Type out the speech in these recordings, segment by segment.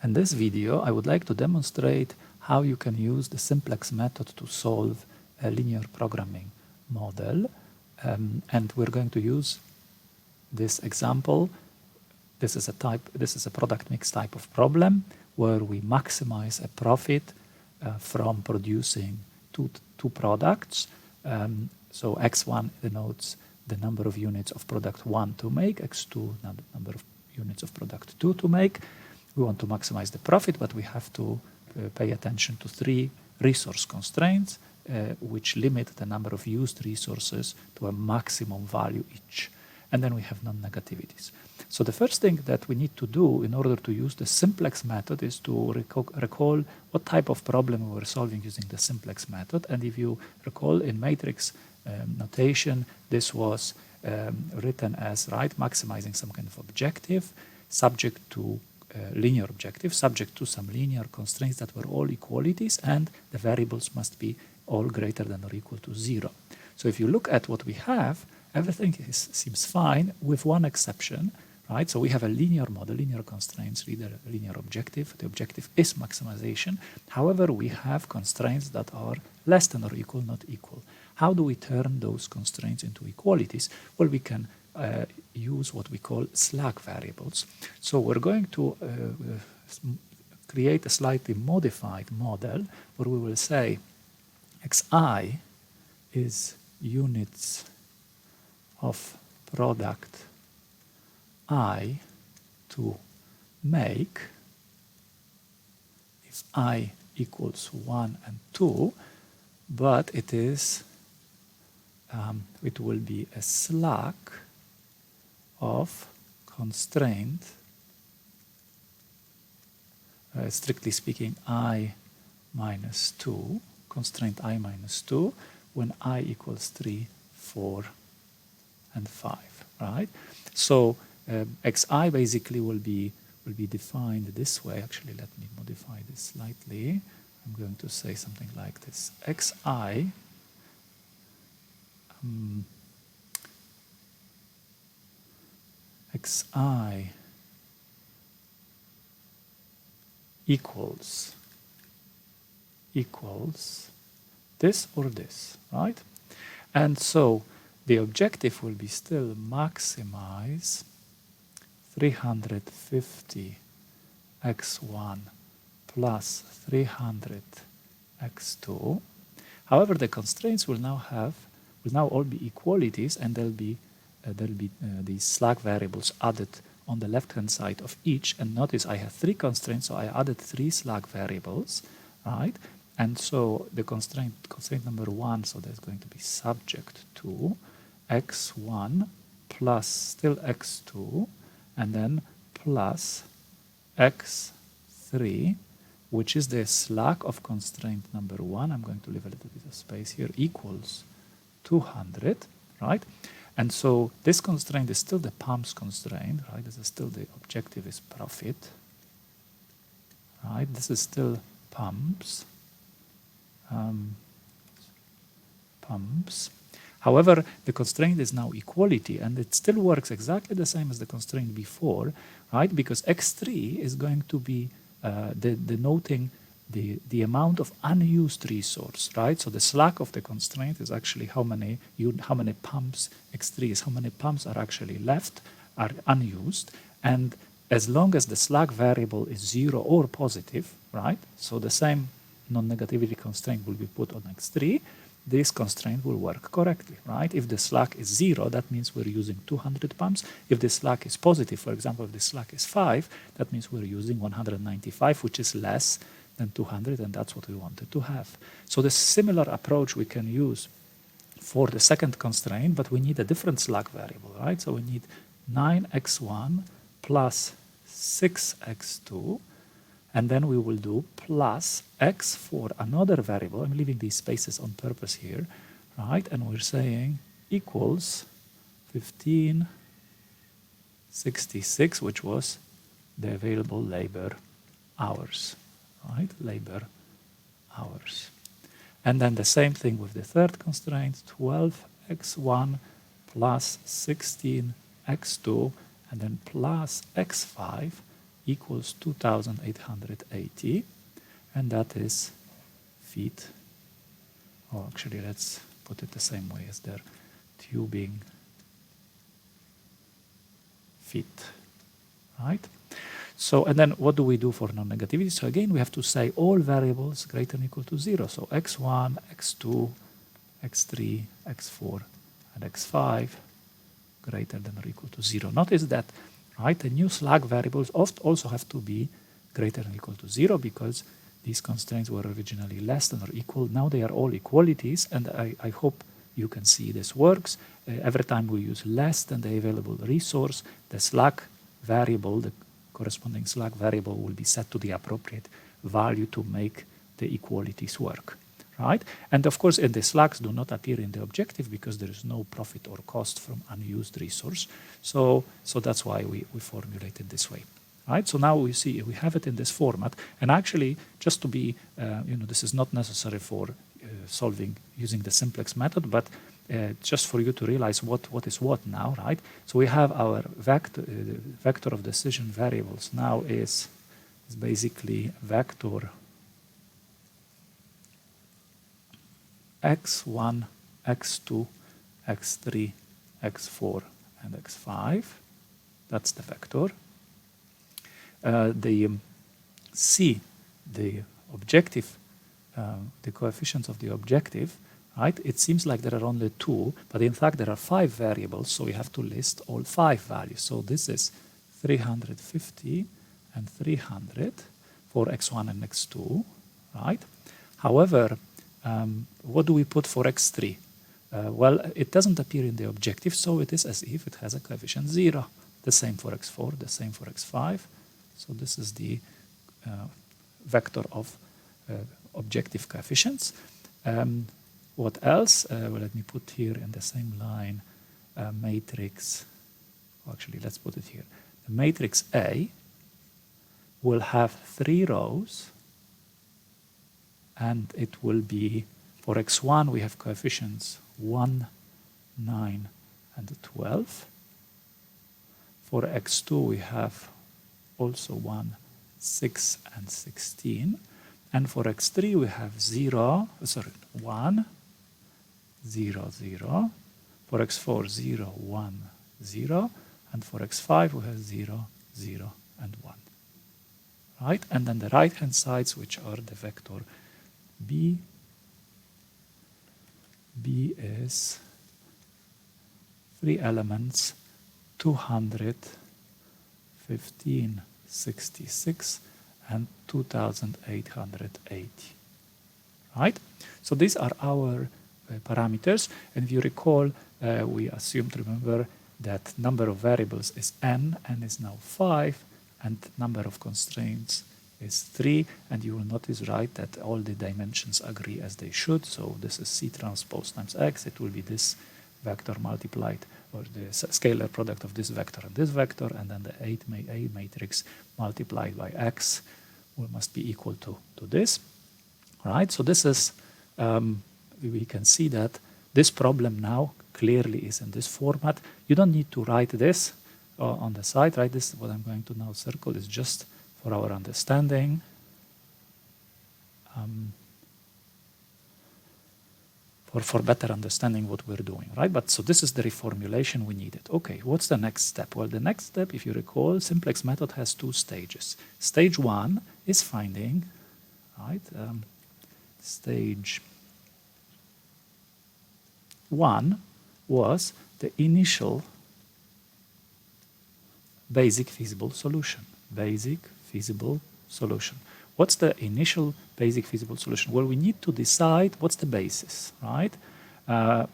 In this video, I would like to demonstrate how you can use the simplex method to solve a linear programming model. And we're going to use this example. This is a product mix type of problem where we maximize a profit from producing two products. So x1 denotes the number of units of product 1 to make, x2 number of units of product 2 to make. We want to maximize the profit, but we have to pay attention to 3 resource constraints which limit the number of used resources to a maximum value each. And then we have non-negativities. So the first thing that we need to do in order to use the simplex method is to recall what type of problem we were solving using the simplex method. And if you recall in matrix notation, this was written as, maximizing some kind of objective subject to linear objective, subject to some linear constraints that were all equalities, and the variables must be all greater than or equal to 0. So if you look at what we have, everything seems fine with one exception, right? So we have a linear model, linear constraints, linear objective. The objective is maximization. However, we have constraints that are less than or equal, not equal. How do we turn those constraints into equalities? Well, we can use what we call slack variables. So we're going to create a slightly modified model where we will say xi is units of product I to make if I equals 1 and 2, but it is it will be a slack of constraint, strictly speaking, I minus 2, constraint I minus 2, when I equals 3, 4, and 5, right? So xi basically will be defined this way. Actually, let me modify this slightly. I'm going to say something like this. xi xi equals this or this, right? And so the objective will be still maximize 350 x1 plus 300 x2. However, the constraints will now all be equalities, and there'll be these slack variables added on the left-hand side of each. And notice I have 3 constraints, so I added 3 slack variables, right? And so the constraint number 1, so that's going to be subject to x1 plus still x2, and then plus x3, which is the slack of constraint number 1. I'm going to leave a little bit of space here, equals 200, right? And so this constraint is still the pumps constraint, right? This is still the objective is profit, right? This is still pumps. However, the constraint is now equality, and it still works exactly the same as the constraint before, right? Because x3 is going to be denoting the amount of unused resource, right? So the slack of the constraint is actually how many pumps x3 is, how many pumps are actually left, are unused, and as long as the slack variable is 0 or positive, right? So the same non-negativity constraint will be put on x3, this constraint will work correctly, right? If the slack is 0, that means we're using 200 pumps. If the slack is positive, for example, if the slack is 5, that means we're using 195, which is less than 200, and that's what we wanted to have. So the similar approach we can use for the second constraint, but we need a different slack variable, right? So we need 9x1 plus 6x2, and then we will do plus x for another variable. I'm leaving these spaces on purpose here, right? And we're saying equals 1566, which was the available labor hours, right? Labor hours. And then the same thing with the third constraint, 12x1 plus 16x2, and then plus x5 equals 2880, and that is feet. Or actually, let's put it the same way as there, tubing feet, right? So, and then what do we do for non-negativity? So again, we have to say all variables greater than or equal to 0. So x1, x2, x3, x4, and x5 greater than or equal to 0. Notice that, right, the new slack variables also have to be greater than or equal to 0 because these constraints were originally less than or equal. Now they are all equalities, and I hope you can see this works. Every time we use less than the available resource, the slack variable, the corresponding slack variable, will be set to the appropriate value to make the equalities work, right? And of course, the slacks do not appear in the objective because there is no profit or cost from unused resource. So that's why we formulate it this way. Right, so now we see we have it in this format, and actually, just to be, this is not necessary for solving using the simplex method, but just for you to realize what is what now, right? So we have our vector of decision variables now is basically vector x1, x2, x3, x4, and x5. That's the vector. The objective, the coefficients of the objective, right? It seems like there are only 2, but in fact there are 5 variables, so we have to list all 5 values. So this is 350 and 300 for x1 and x2, right? However, what do we put for x3? Well, it doesn't appear in the objective, so it is as if it has a coefficient 0. The same for x4, the same for x5. So this is the vector of objective coefficients. What else? Well, let me put here in the same line matrix. Actually, let's put it here. The matrix A will have 3 rows, and it will be, for x1 we have coefficients 1, 9, and 12. For x2 we have also 1, 6, and 16. And for x3 we have 1, 0, 0. For x4, 0, 1, 0. And for x5 we have 0, 0, and 1. Right? And then the right-hand sides, which are the vector B. B is 3 elements, 200, 15, 66, and 2880. Right? So these are our parameters, and if you recall, we assumed, remember, that number of variables is n is now 5, and number of constraints is 3, and you will notice, right, that all the dimensions agree as they should. So this is C transpose times X. It will be this vector multiplied, or the scalar product of this vector, and then the A matrix multiplied by X must be equal to this. Right? So this is, we can see that this problem now clearly is in this format. You don't need to write this on the side, right? This, what I'm going to now circle, is just for our understanding. For better understanding what we're doing, right? But so this is the reformulation we needed. Okay, what's the next step? Well, the next step, if you recall, simplex method has 2 stages. Stage 1 is finding, right? Stage 1 was the initial basic feasible solution. Basic feasible solution. What's the initial basic feasible solution? Well, we need to decide what's the basis, right?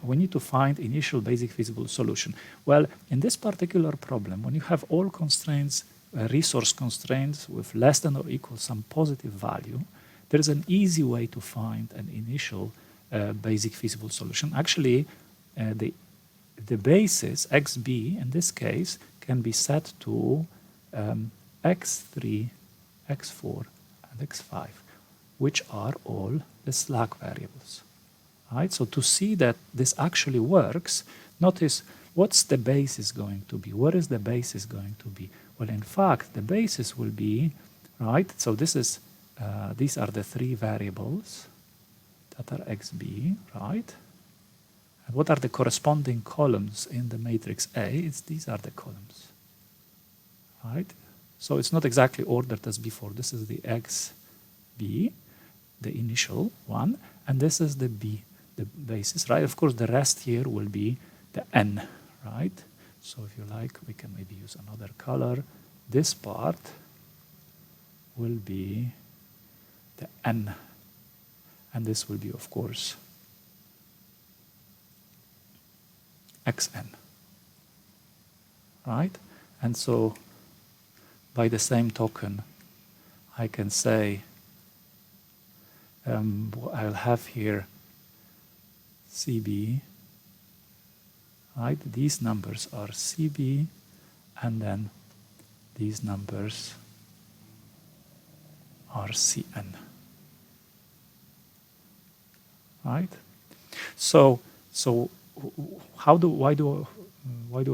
We need to find initial basic feasible solution. Well, in this particular problem, when you have all constraints, resource constraints with less than or equal some positive value, there is an easy way to find an initial basic feasible solution. Actually, the basis, xb, in this case, can be set to x3, x4, and x5, which are all the slack variables. Right? So to see that this actually works, notice what's the basis going to be? Where is the basis going to be? Well, in fact, the basis will be, right? So this is, these are the three variables that are xb, right? And what are the corresponding columns in the matrix A? These are the columns, right? So it's not exactly ordered as before. This is the xb, the initial one, and this is the b, the basis, right? Of course, the rest here will be the n, right? So if you like, we can maybe use another color. This part will be the n, and this will be, of course, xn, right? And so by the same token, I can say I'll have here CB, right? These numbers are CB, and then these numbers are Cn, right? So why do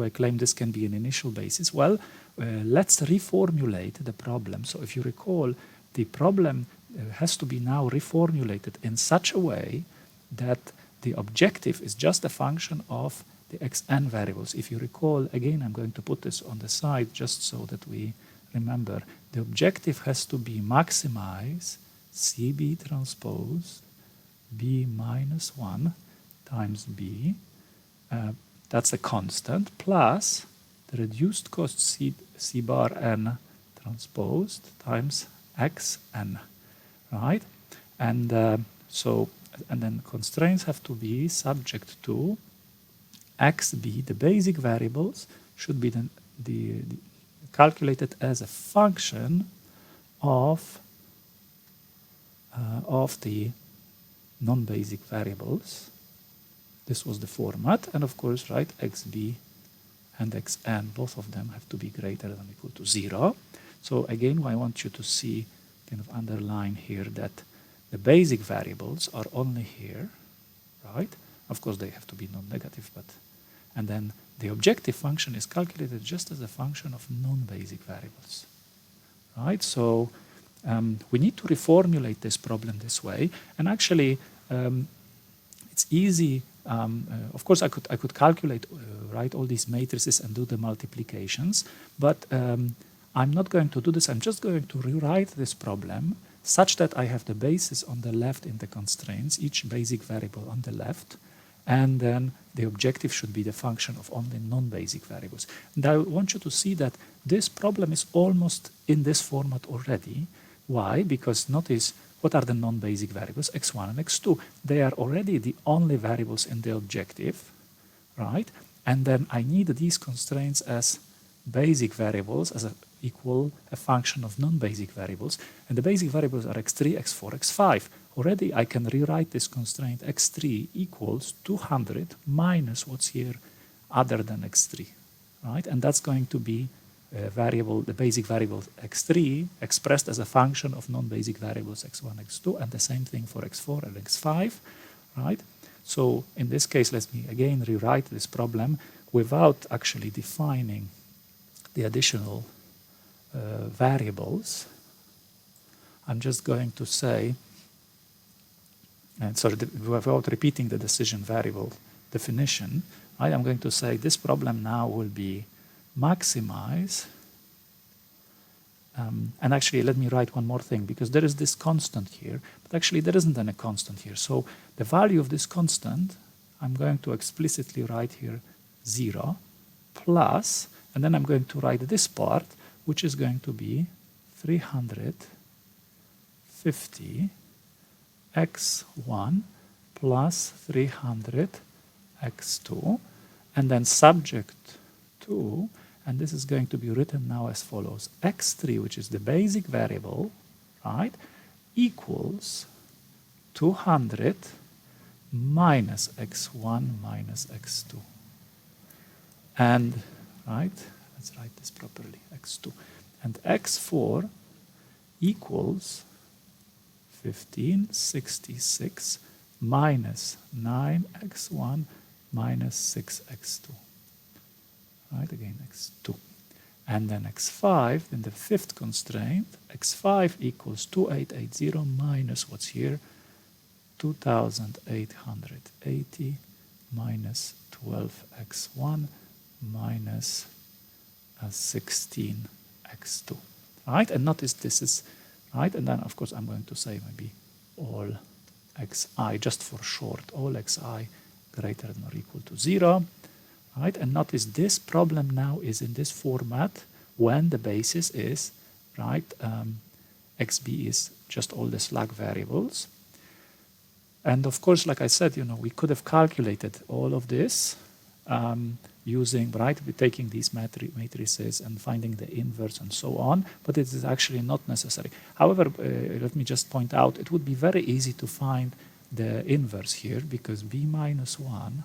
I claim this can be an initial basis? Well, let's reformulate the problem. So if you recall, the problem has to be now reformulated in such a way that the objective is just a function of the xn variables. If you recall, again, I'm going to put this on the side just so that we remember. The objective has to be maximize CB transpose B minus 1 times B, that's a constant, plus the reduced cost C bar n transposed times xn, right? And and then constraints have to be subject to xb, the basic variables should be the calculated as a function of the non-basic variables. This was the format, and of course, right, xb and xn, both of them have to be greater than or equal to 0. So again, I want you to see, kind of underline here, that the basic variables are only here, right? Of course, they have to be non-negative, but, and then the objective function is calculated just as a function of non-basic variables, right? So we need to reformulate this problem this way, and actually, it's easy. Of course, I could calculate, write all these matrices and do the multiplications, but I'm not going to do this. I'm just going to rewrite this problem such that I have the basis on the left in the constraints, each basic variable on the left, and then the objective should be the function of only non-basic variables. And I want you to see that this problem is almost in this format already. Why? Because notice, what are the non-basic variables? X1 and X2. They are already the only variables in the objective, right? And then I need these constraints as basic variables as a function of non-basic variables. And the basic variables are X3, X4, X5. Already I can rewrite this constraint X3 equals 200 minus what's here other than X3, right? And that's going to be variable, the basic variable x3 expressed as a function of non-basic variables x1, x2, and the same thing for x4 and x5, right? So in this case, let me again rewrite this problem without actually defining the additional variables. I'm just going to say, and sorry, without repeating the decision variable definition, right? I'm going to say this problem now will be maximize, and actually let me write one more thing, because there is this constant here, but actually there isn't any constant here. So the value of this constant, I'm going to explicitly write here 0 plus, and then I'm going to write this part, which is going to be 350 x1 plus 300 x2, and then subject to, and this is going to be written now as follows: x3, which is the basic variable, right, equals 200 minus x1 minus x2. And, right, let's write this properly, x2. And x4 equals 1566 minus 9x1 minus 6x2. Right, again, x2. And then x5, in the fifth constraint, x5 equals 2880 minus what's here, 2880 minus 12x1 minus 16x2. Right? And notice this is, right? And then, of course, I'm going to say maybe all xi, just for short, all xi greater than or equal to 0. Right? And notice this problem now is in this format when the basis is, right, xb is just all the slack variables. And of course, like I said, we could have calculated all of this using, right, taking these matrices and finding the inverse and so on, but it is actually not necessary. However, let me just point out, it would be very easy to find the inverse here because b minus 1,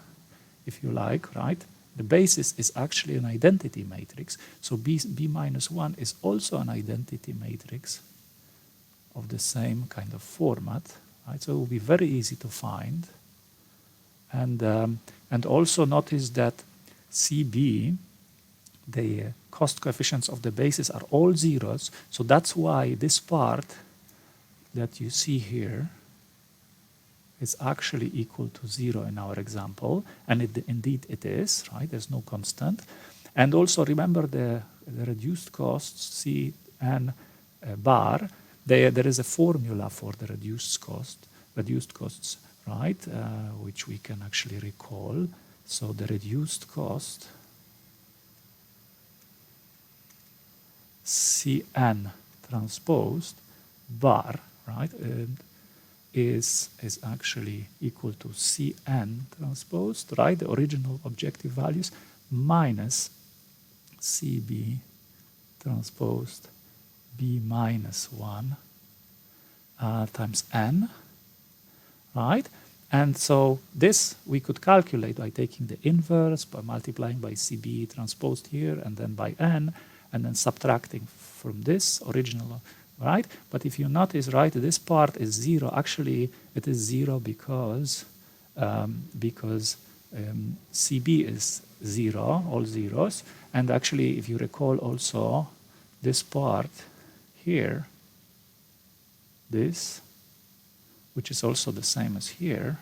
if you like, right, the basis is actually an identity matrix. So b minus 1 is also an identity matrix of the same kind of format. Right? So it will be very easy to find. And also notice that CB, the cost coefficients of the basis are all zeros. So that's why this part that you see here is actually equal to 0 in our example. And indeed it is, right? There's no constant. And also remember the reduced costs, Cn bar, there is a formula for the reduced costs, right, which we can actually recall. So the reduced cost, Cn transposed bar, right, is actually equal to Cn transposed, right, the original objective values, minus Cb transposed b minus 1 times n, right? And so this we could calculate by taking the inverse, by multiplying by Cb transposed here, and then by n, and then subtracting from this original, right? But if you notice, right, this part is 0. Actually, it is 0 because Cb is 0, all zeros. And actually, if you recall also, this part here, this, which is also the same as here,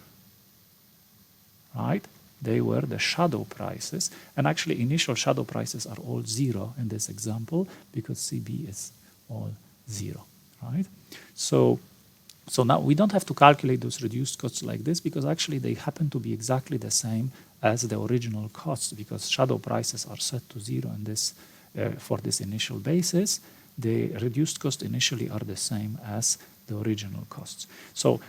right? They were the shadow prices. And actually, initial shadow prices are all 0 in this example because CB is all 0, right? So now we don't have to calculate those reduced costs like this because actually they happen to be exactly the same as the original costs because shadow prices are set to 0 in this, for this initial basis. The reduced costs initially are the same as the original costs. So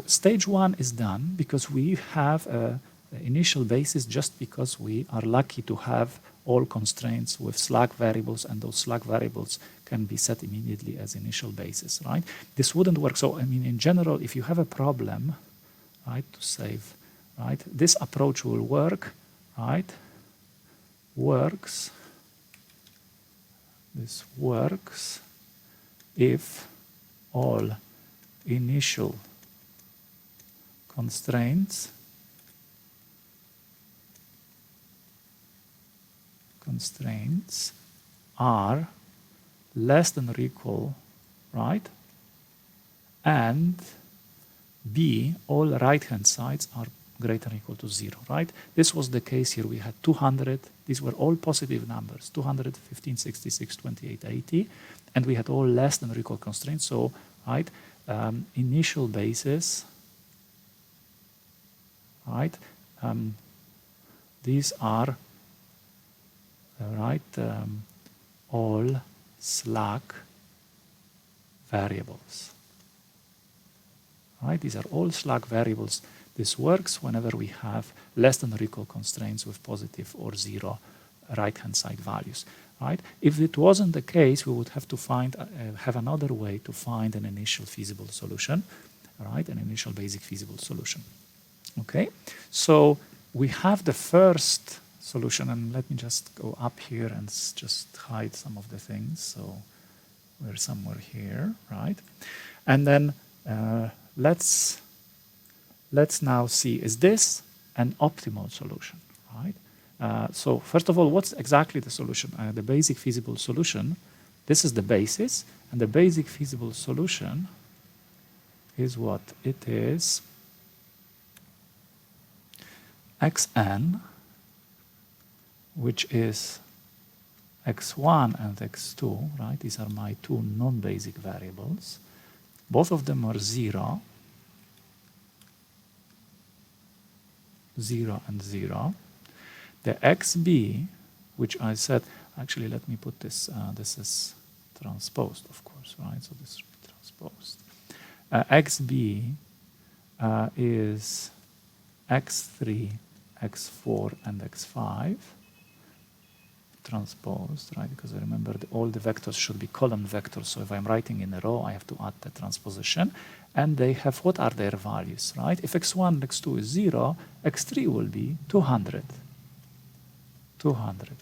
stage 1 is done because we have an initial basis just because we are lucky to have all constraints with slack variables, and those slack variables can be set immediately as initial basis, right? This wouldn't work. So, I mean, in general, if you have a problem, right, to save, right, this approach will work, right? This works if all initial constraints are less than or equal, right? And B, all right-hand sides are greater than or equal to 0, right? This was the case here. We had 200. These were all positive numbers, 200, 15, 66, 28, 80. And we had all less than or equal constraints. So, right, initial basis, right, these are, right, all slack variables. Right, these are all slack variables. This works whenever we have less than or equal constraints with positive or 0 right-hand side values. Right? If it wasn't the case, we would have to have another way to find an initial feasible solution, right? An initial basic feasible solution. Okay, so we have the first solution, and let me just go up here and just hide some of the things. So we're somewhere here, right? And then let's now see, is this an optimal solution, right? So first of all, what's exactly the solution? The basic feasible solution, this is the basis, and the basic feasible solution is what? It is xn, which is x1 and x2, right? These are my two non-basic variables. Both of them are 0, 0 and 0. The xb, which I said, actually let me put this, this is transposed, of course, right? So this should be transposed. xb is x3, x4, and x5 transposed, right? Because I remember all the vectors should be column vectors. So if I'm writing in a row, I have to add the transposition. And they have, what are their values, right? If x1 and x2 is 0, x3 will be 200. 200.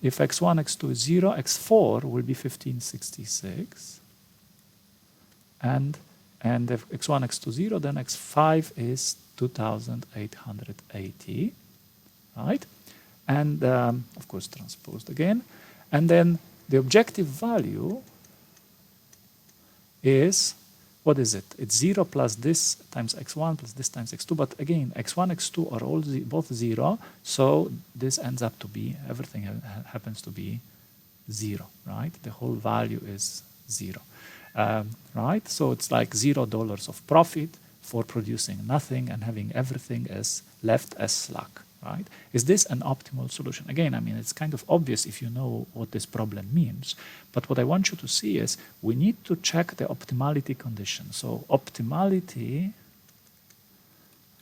If x1, x2 is 0, x4 will be 1566. And if x1, x2 0, then x5 is 2880, right? And of course transposed again. And then the objective value is, what is it? It's 0 plus this times x1 plus this times x2. But again, x1, x2 are all both 0. So this ends up to be, everything happens to be 0, right? The whole value is 0, right? So it's like $0 of profit for producing nothing and having everything as left as slack, right? Is this an optimal solution? Again, I mean, it's kind of obvious if you know what this problem means. But what I want you to see is we need to check the optimality condition. So optimality,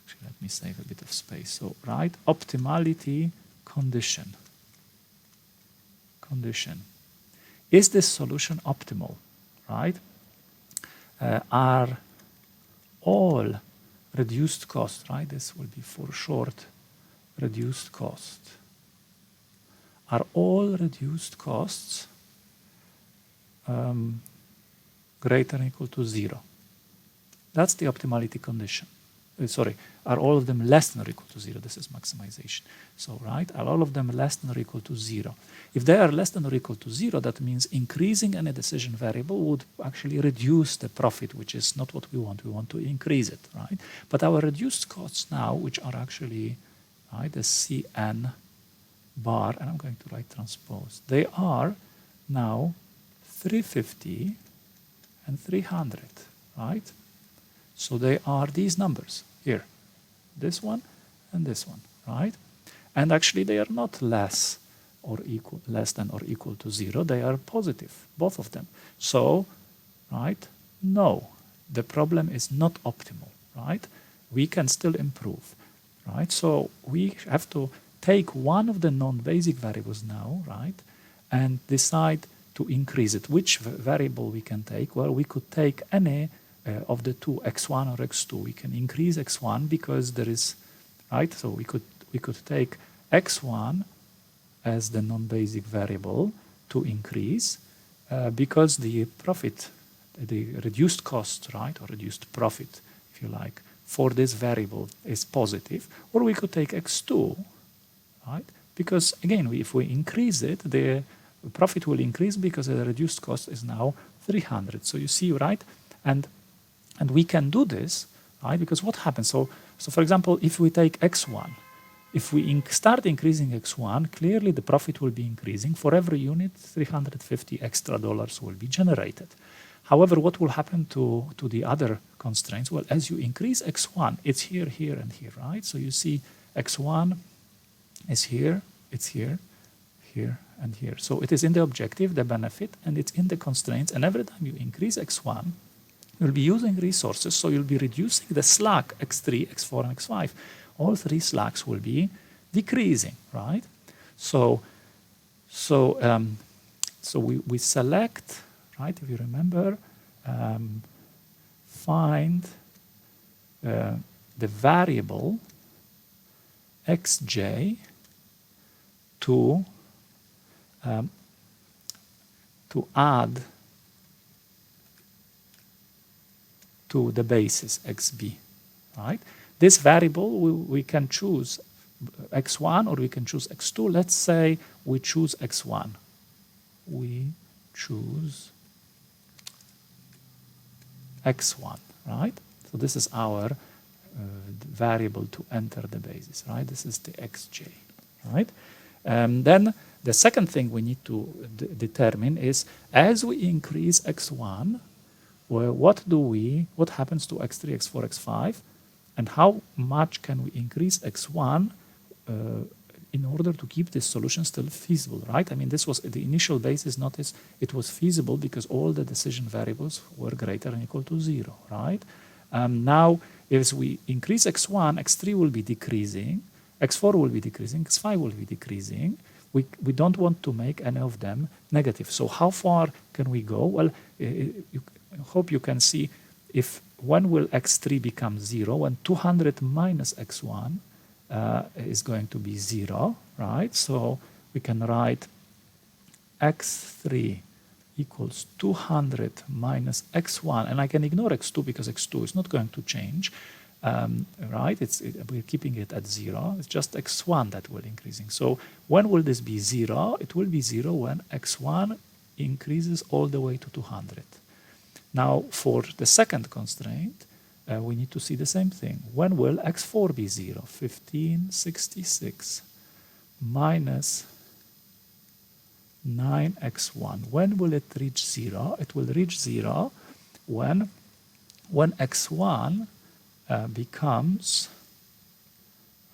actually, let me save a bit of space. So, right, optimality condition. Is this solution optimal, right? Are all reduced cost, right? This will be for short reduced cost. Are all reduced costs greater than or equal to 0? That's the optimality condition. Sorry, are all of them less than or equal to 0? This is maximization. So, right, are all of them less than or equal to 0? If they are less than or equal to 0, that means increasing any decision variable would actually reduce the profit, which is not what we want. We want to increase it, right? But our reduced costs now, which are actually, right, the Cn bar, and I'm going to write transpose, they are now 350 and 300, right? So they are these numbers here, this one and this one, right? And actually they are not less than or equal to 0. They are positive, both of them. So, right, no, the problem is not optimal, right? We can still improve, right? So we have to take one of the non-basic variables now, right, and decide to increase it. Which variable we can take? Well, we could take any of the two, x1 or x2. We can increase x1 because there is, right? So we could take x1 as the non-basic variable to increase because the profit, the reduced cost, right, or reduced profit, if you like, for this variable is positive. Or we could take x2, right? Because again, if we increase it, the profit will increase because the reduced cost is now 300. So you see, right? And we can do this, right? Because what happens? So for example, if we take x1, if we start increasing x1, clearly the profit will be increasing. For every unit, $350 extra will be generated. However, what will happen to the other constraints? Well, as you increase x1, it's here, here, and here, right? So you see x1 is here, it's here, here, and here. So it is in the objective, the benefit, and it's in the constraints. And every time you increase x1, you'll be using resources, so you'll be reducing the slack x3, x4, and x5. All three slacks will be decreasing, right? So we select, right? If you remember, find the variable xj to add to the basis xb, right? This variable we can choose x1 or we can choose x2. Let's say we choose x1. We choose x1, right? So this is our variable to enter the basis, right? This is the xj, right? Then the second thing we need to determine is, as we increase x1, well, what happens to x3, x4, x5, and how much can we increase x1 in order to keep this solution still feasible, right? I mean, this was the initial basis. Notice it was feasible because all the decision variables were greater than or equal to 0, right? Now, if we increase x1, x3 will be decreasing, x4 will be decreasing, x5 will be decreasing. We don't want to make any of them negative. So how far can we go? Well, I hope you can see when will x3 become 0? When 200 minus x1 is going to be 0, right? So we can write x3 equals 200 minus x1, and I can ignore x2 because x2 is not going to change, right? We're keeping it at 0. It's just x1 that will increasing. So when will this be 0? It will be 0 when x1 increases all the way to 200. Now, for the second constraint, we need to see the same thing. When will x4 be 0? 1566 minus 9x1. When will it reach 0? It will reach 0 when x1 becomes,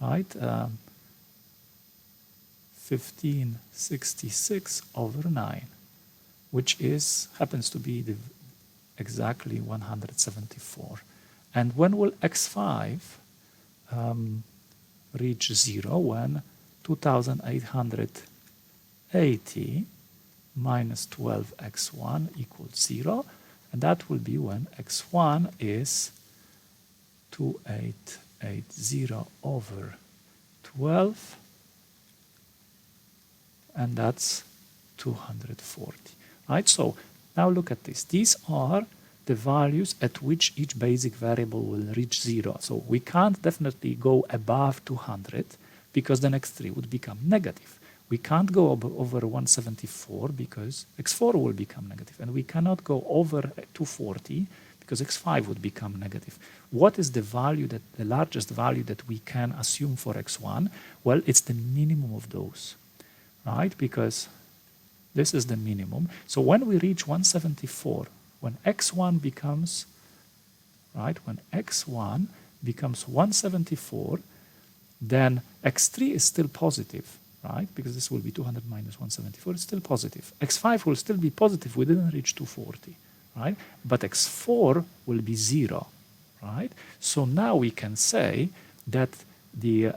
right, 1566 over 9, which happens to be exactly 174. And when will x5 reach 0? When 2880 minus 12x1 equals 0. And that will be when x1 is 2880 over 12. And that's 240. Right? So now look at this. These are the values at which each basic variable will reach 0. So we can't definitely go above 200 because then x3 would become negative. We can't go over 174 because x4 will become negative. And we cannot go over 240 because x5 would become negative. What is the largest value that we can assume for x1? Well, it's the minimum of those, right? Because this is the minimum. So when we reach 174, when x1 becomes, right, when x1 becomes 174, then x3 is still positive, right? Because this will be 200 minus 174, it's still positive. x5 will still be positive, we didn't reach 240, right? But x4 will be 0, right? So now we can say that the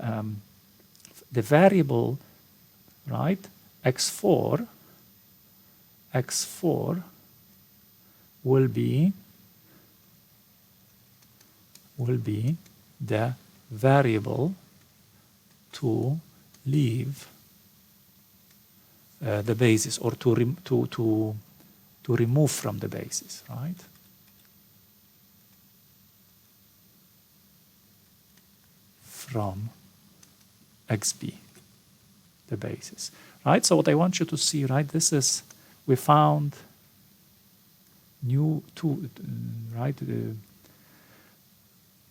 variable, right, x4 will be the variable to leave the basis, or to remove from the basis, right? From xb, the basis, right? So what I want you to see, right, this is, we found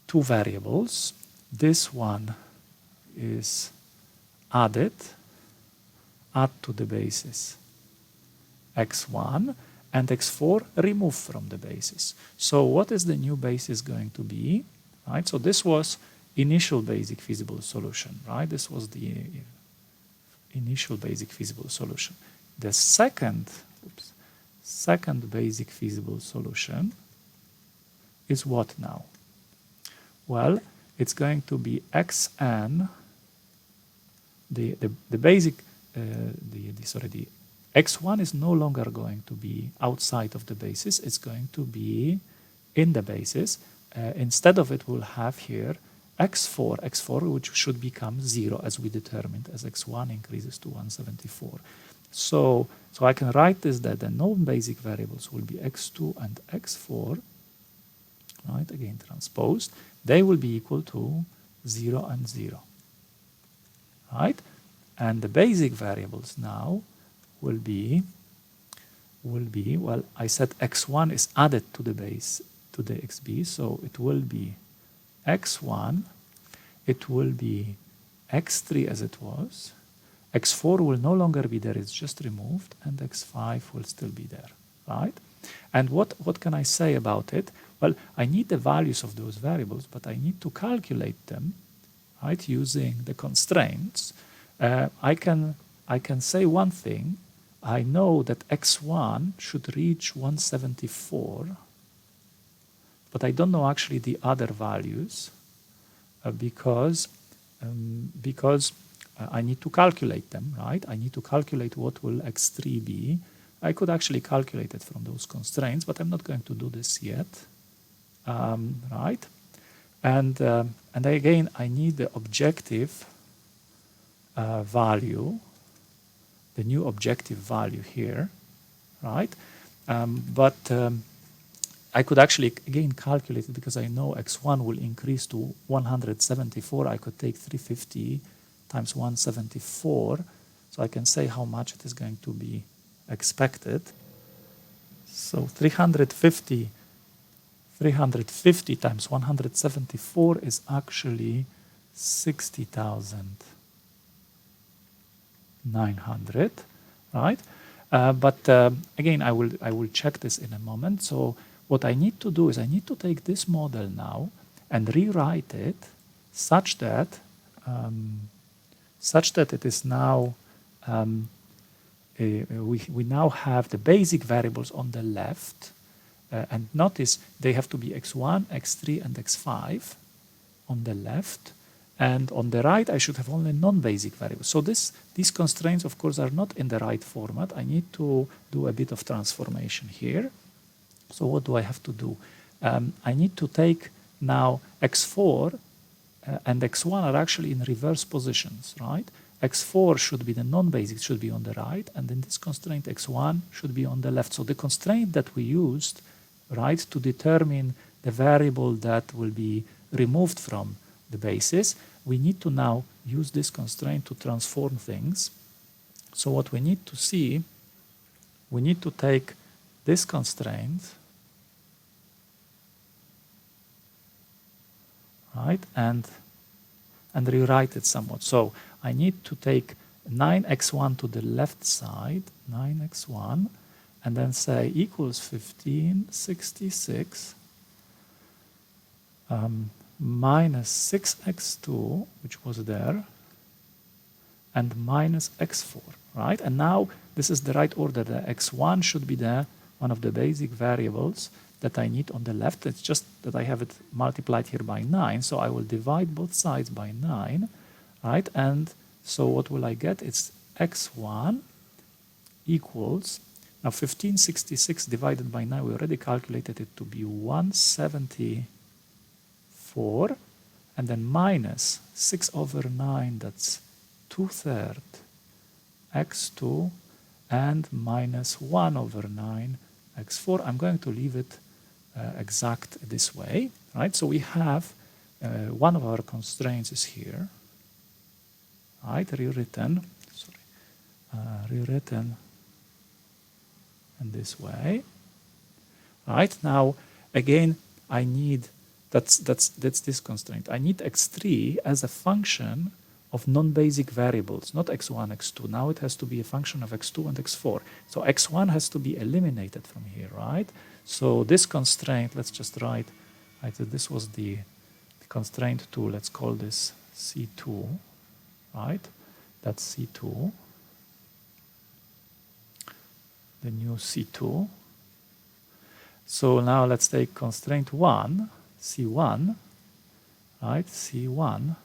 two variables. This one is add to the basis x1, and x4 remove from the basis. So what is the new basis going to be, right? So this was initial basic feasible solution, right? This was the initial basic feasible solution. The second basic feasible solution is what now? Well, it's going to be xn, the basic, the x1 is no longer going to be outside of the basis, it's going to be in the basis. Instead of it, we'll have here x4, which should become 0 as we determined, as x1 increases to 174. So I can write this, that the known basic variables will be x2 and x4, right, again transposed. They will be equal to 0 and 0. right? And the basic variables now will be, well, I said x1 is added to the base, to the xb, so it will be x1, it will be x3 as it was, x4 will no longer be there, it's just removed, and x5 will still be there, right? And what can I say about it? Well, I need the values of those variables, but I need to calculate them, right, using the constraints. I can say one thing. I know that x1 should reach 174, but I don't know actually the other values because I need to calculate them, right? I need to calculate what will x3 be. I could actually calculate it from those constraints, but I'm not going to do this yet, right? And again, I need the objective value, the new objective value here, right? I could actually again calculate it because I know x1 will increase to 174. I could take 350 times 174, so I can say how much it is going to be expected. So 350 times 174 is actually 60,900, right? Again, I will check this in a moment. So what I need to do is I need to take this model now and rewrite it such that it is now we now have the basic variables on the left, and notice they have to be x1, x3, and x5 on the left, and on the right I should have only non-basic variables. So these constraints, of course, are not in the right format. I need to do a bit of transformation here. So what do I have to do? I need to take now x4 and x1 are actually in reverse positions, right? x4 should be the non-basic, should be on the right, and in this constraint x1 should be on the left. So the constraint that we used, right, to determine the variable that will be removed from the basis, we need to now use this constraint to transform things. So what we need to see, we need to take this constraint, right, and rewrite it somewhat. So I need to take 9x1 to the left side, 9x1, and then say equals 1566 minus 6x2, which was there, and minus x4, right? And now this is the right order. The x1 should be one of the basic variables that I need on the left. It's just that I have it multiplied here by 9, so I will divide both sides by 9, right? And so what will I get? It's x1 equals, now 1566 divided by 9, we already calculated it to be 174, and then minus 6 over 9, that's 2/3 x2, and minus 1 over 9 x4. I'm going to leave it exact this way, right? So we have one of our constraints is here, right? Rewritten in this way, right? Now again, I need that's this constraint. I need x3 as a function of non-basic variables, not x1, x2. Now it has to be a function of x2 and x4. So x1 has to be eliminated from here, right? So this constraint, let's just write, this was the constraint 2, let's call this C2, right? That's C2, the new C2. So now let's take constraint 1, C1, right? C1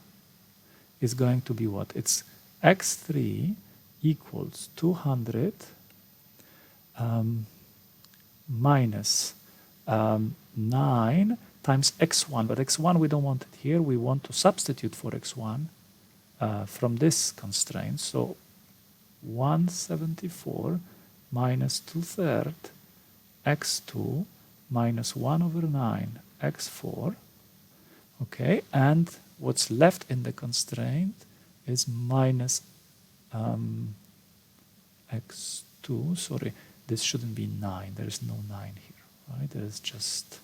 is going to be what? It's x3 equals 200 minus 9 times x1, but x1 we don't want it here, we want to substitute for x1 from this constraint, so 174 minus 2/3 x2 minus 1 over 9 x4, okay, and what's left in the constraint is minus x2. Sorry, this shouldn't be 9. There is no 9 here, right? There is just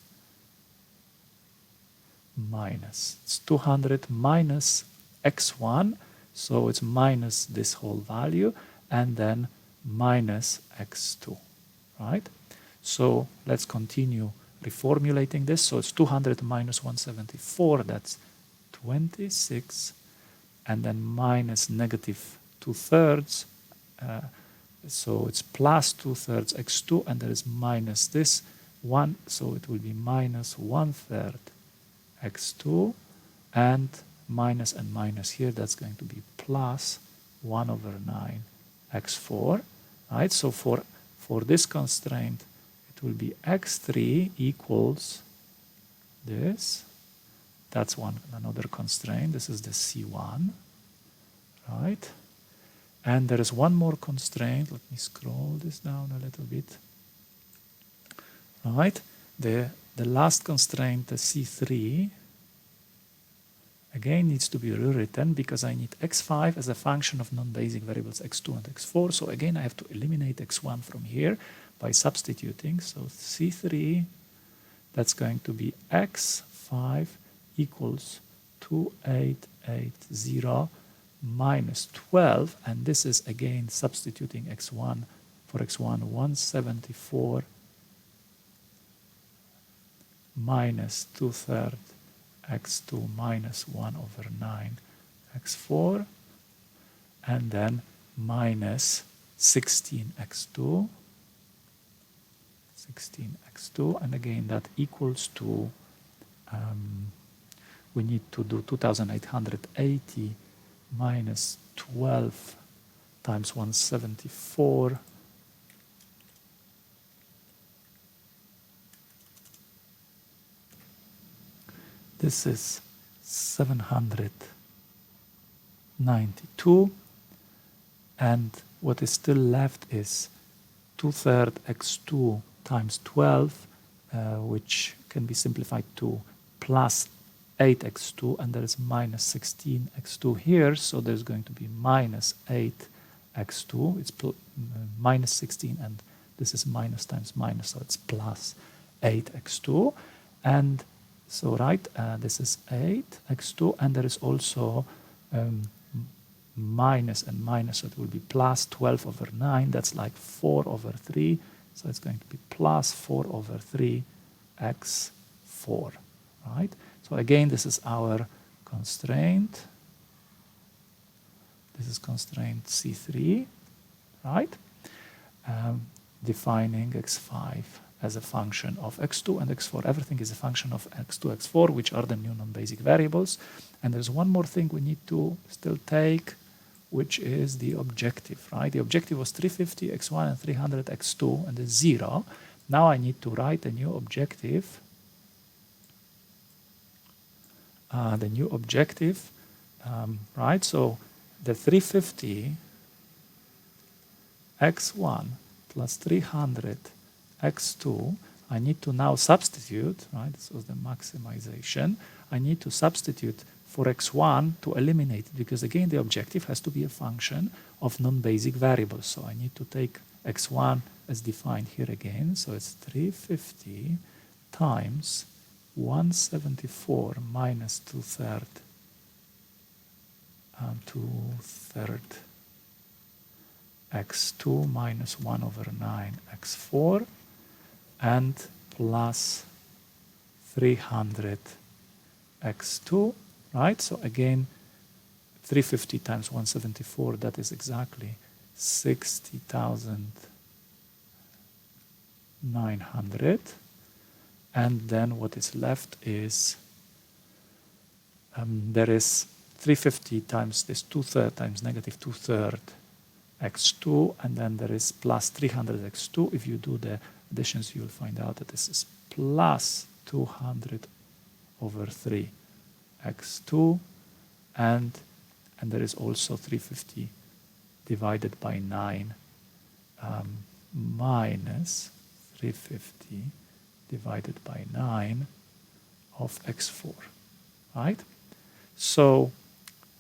minus. It's 200 minus x1, so it's minus this whole value, and then minus x2, right? So let's continue reformulating this. So it's 200 minus 174, that's 26, and then minus negative 2/3, so it's plus 2/3 x2, and there is minus this 1, so it will be minus 1/3 x2, and minus and minus here, that's going to be plus 1/9 x4, right? So for this constraint, it will be x3 equals this. That's another constraint. This is the C1, right? And there is one more constraint. Let me scroll this down a little bit. Right? The last constraint, the C3, again needs to be rewritten because I need x5 as a function of non-basic variables x2 and x4. So again, I have to eliminate x1 from here by substituting. So C3, that's going to be x5 equals 2880 minus 12, and this is again substituting x1 for x1, 174 minus 2/3 x2 minus 1/9 x4, and then minus 16x2, and again that equals to, we need to do 2880 minus 12 times 174, this is 792, and what is still left is 2/3 x2 times 12, which can be simplified to plus 8x2, and there is minus 16x2 here, so there's going to be minus 8x2. It's minus 16, and this is minus times minus, so it's plus 8x2. And so, right, this is 8x2, and there is also minus and minus, so it will be plus 12/9. That's like 4/3, so it's going to be plus 4/3 x4, right? So again, this is our constraint. This is constraint C3, right? Defining x5 as a function of x2 and x4. Everything is a function of x2, x4, which are the new non-basic variables. And there's one more thing we need to still take, which is the objective, right? The objective was 350 x1 and 300 x2, and it's 0. Now I need to write a new objective. The new objective, right? So the 350 x1 plus 300 x2, I need to now substitute, right? This was the maximization. I need to substitute for x1 to eliminate it, because again, the objective has to be a function of non-basic variables. So I need to take x1 as defined here again. So it's 350 times 174 minus 2/3 x2 minus 1/9 x4, and plus 300 x2, right? So again, 350 times 174, that is exactly 60,900. And then what is left is, there is 350 times this 2/3 times negative 2/3 x2, and then there is plus 300 x2. If you do the additions, you'll find out that this is plus 200/3 x2, and there is also 350 divided by 9 minus 350 divided by 9 of x4, right? So,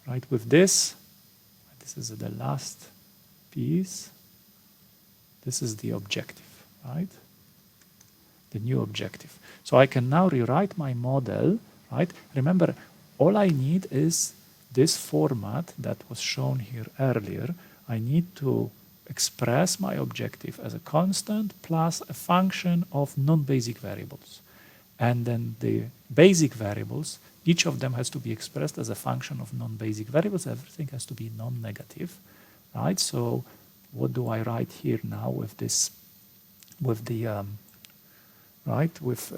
right, with this, This is the last piece. This is the objective, right? The new objective. So I can now rewrite my model, right? Remember, all I need is this format that was shown here earlier. I need to express my objective as a constant plus a function of non-basic variables. And then the basic variables, each of them has to be expressed as a function of non-basic variables. Everything has to be non-negative, right? So what do I write here now with this, with the, right, with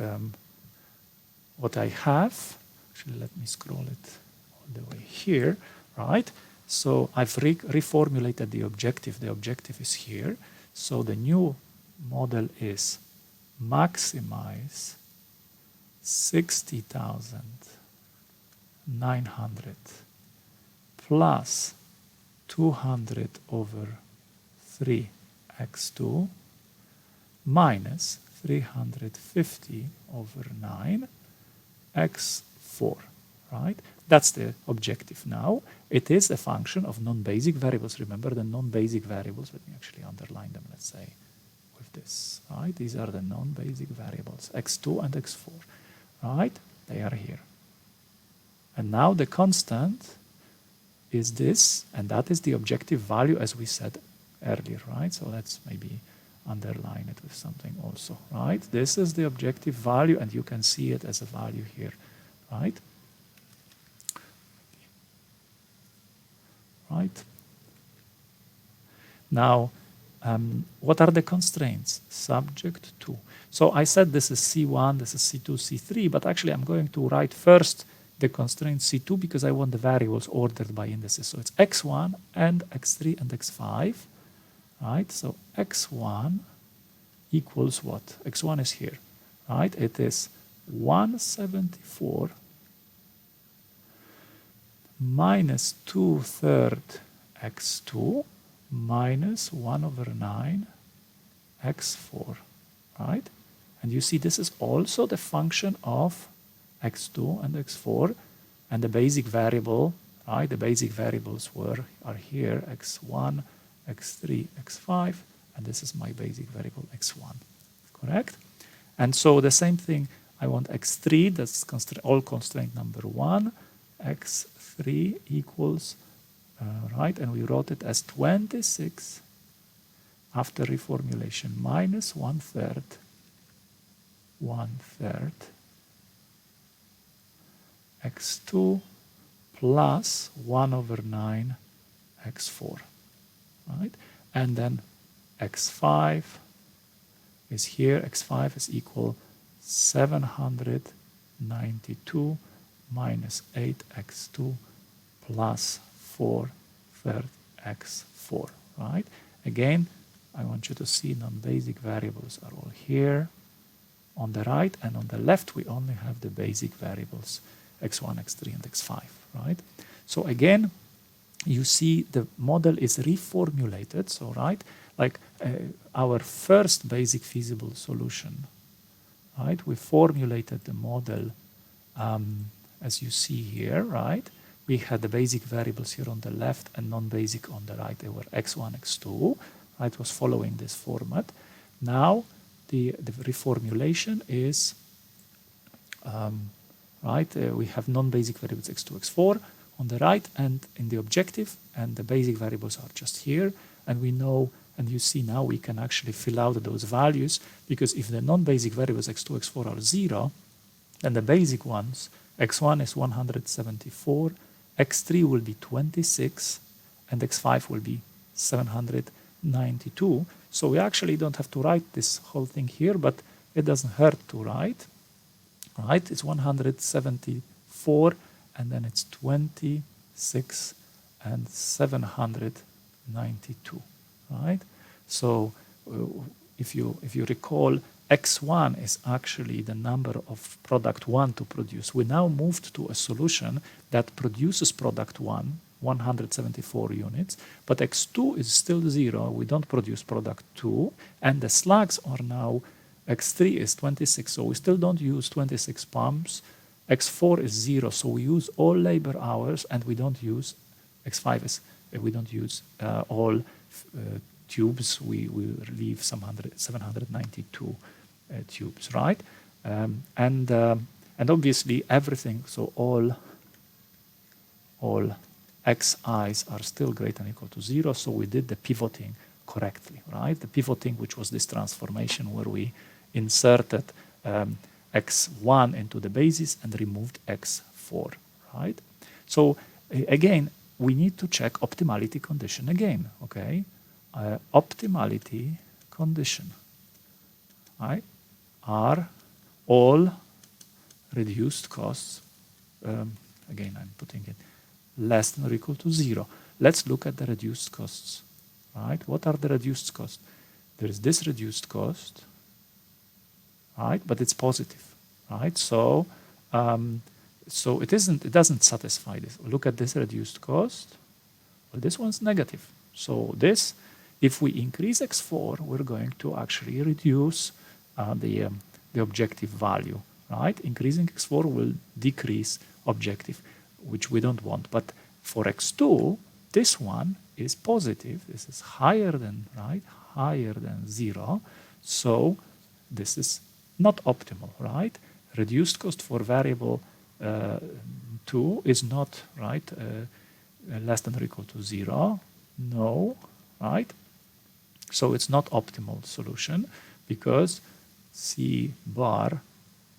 what I have? Actually, let me scroll it all the way here, right? So I've reformulated the objective. The objective is here. So the new model is maximize 60,900 plus 200 over 3x2 minus 350 over 9 x4, right? That's the objective now. It is a function of non-basic variables. Remember the non-basic variables. Let me actually underline them, let's say, with this, right? These are the non-basic variables, x2 and x4, right? They are here. And now the constant is this, and that is the objective value as we said earlier, right? So let's maybe underline it with something also, right? This is the objective value, and you can see it as a value here, right? Right. Now, what are the constraints? Subject to. So I said this is C1, this is C2, C3, but actually I'm going to write first the constraint C2 because I want the variables ordered by indices. So it's x1 and x3 and x5, right? So x1 equals what? x1 is here, right? It is 174 minus 2/3 x2 minus 1 over 9 x4, right? And you see this is also the function of x2 and x4, and the basic variable, right? The basic variables are here, x1, x3, x5, and this is my basic variable x1, correct? And so the same thing, I want x3, that's all constraint number 1, x3 equals, right, and we wrote it as 26 after reformulation minus 1/3 x2 plus 1 over 9 x4, right? And then x5 is here. x5 is equal 792 minus 8x2 plus 4/3 x4, right? Again, I want you to see non-basic variables are all here on the right, and on the left we only have the basic variables x1, x3, and x5, right? So again, you see the model is reformulated, so right, like our first basic feasible solution, right? We formulated the model as you see here, right? We had the basic variables here on the left and non-basic on the right. They were x1, x2, right? It was following this format. Now the reformulation is, right, we have non-basic variables x2, x4 on the right and in the objective, and the basic variables are just here. And we know, and you see now we can actually fill out those values, because if the non-basic variables x2, x4 are 0, then the basic ones, x1 is 174, x3 will be 26, and x5 will be 792. So we actually don't have to write this whole thing here, but it doesn't hurt to write, right? It's 174, and then it's 26 and 792, right? So if you recall, x1 is actually the number of product 1 to produce. We now moved to a solution that produces product 1, 174 units, but x2 is still 0. We don't produce product 2, and the slugs are now, x3 is 26, so we still don't use 26 pumps. x4 is 0, so we use all labor hours, and we don't use, x5 is we don't use all tubes, we leave some 792 tubes, right? And obviously everything, so all xi's are still greater than or equal to 0, so we did the pivoting correctly, right? The pivoting, which was this transformation where we inserted x1 into the basis and removed x4, right? So again, we need to check optimality condition again, okay? Optimality condition, right? Are all reduced costs, again, I'm putting it less than or equal to 0. Let's look at the reduced costs, right? What are the reduced costs? There is this reduced cost, right? But it's positive, right? So, so it doesn't satisfy this. Look at this reduced cost. Well, this one's negative. So this, if we increase x4, we're going to actually reduce the objective value, right? Increasing x4 will decrease objective, which we don't want. But for x2, this one is positive. This is higher than, right? Higher than 0. So this is not optimal, right? Reduced cost for variable 2 is not, right, less than or equal to 0. No, right? So it's not optimal solution because C bar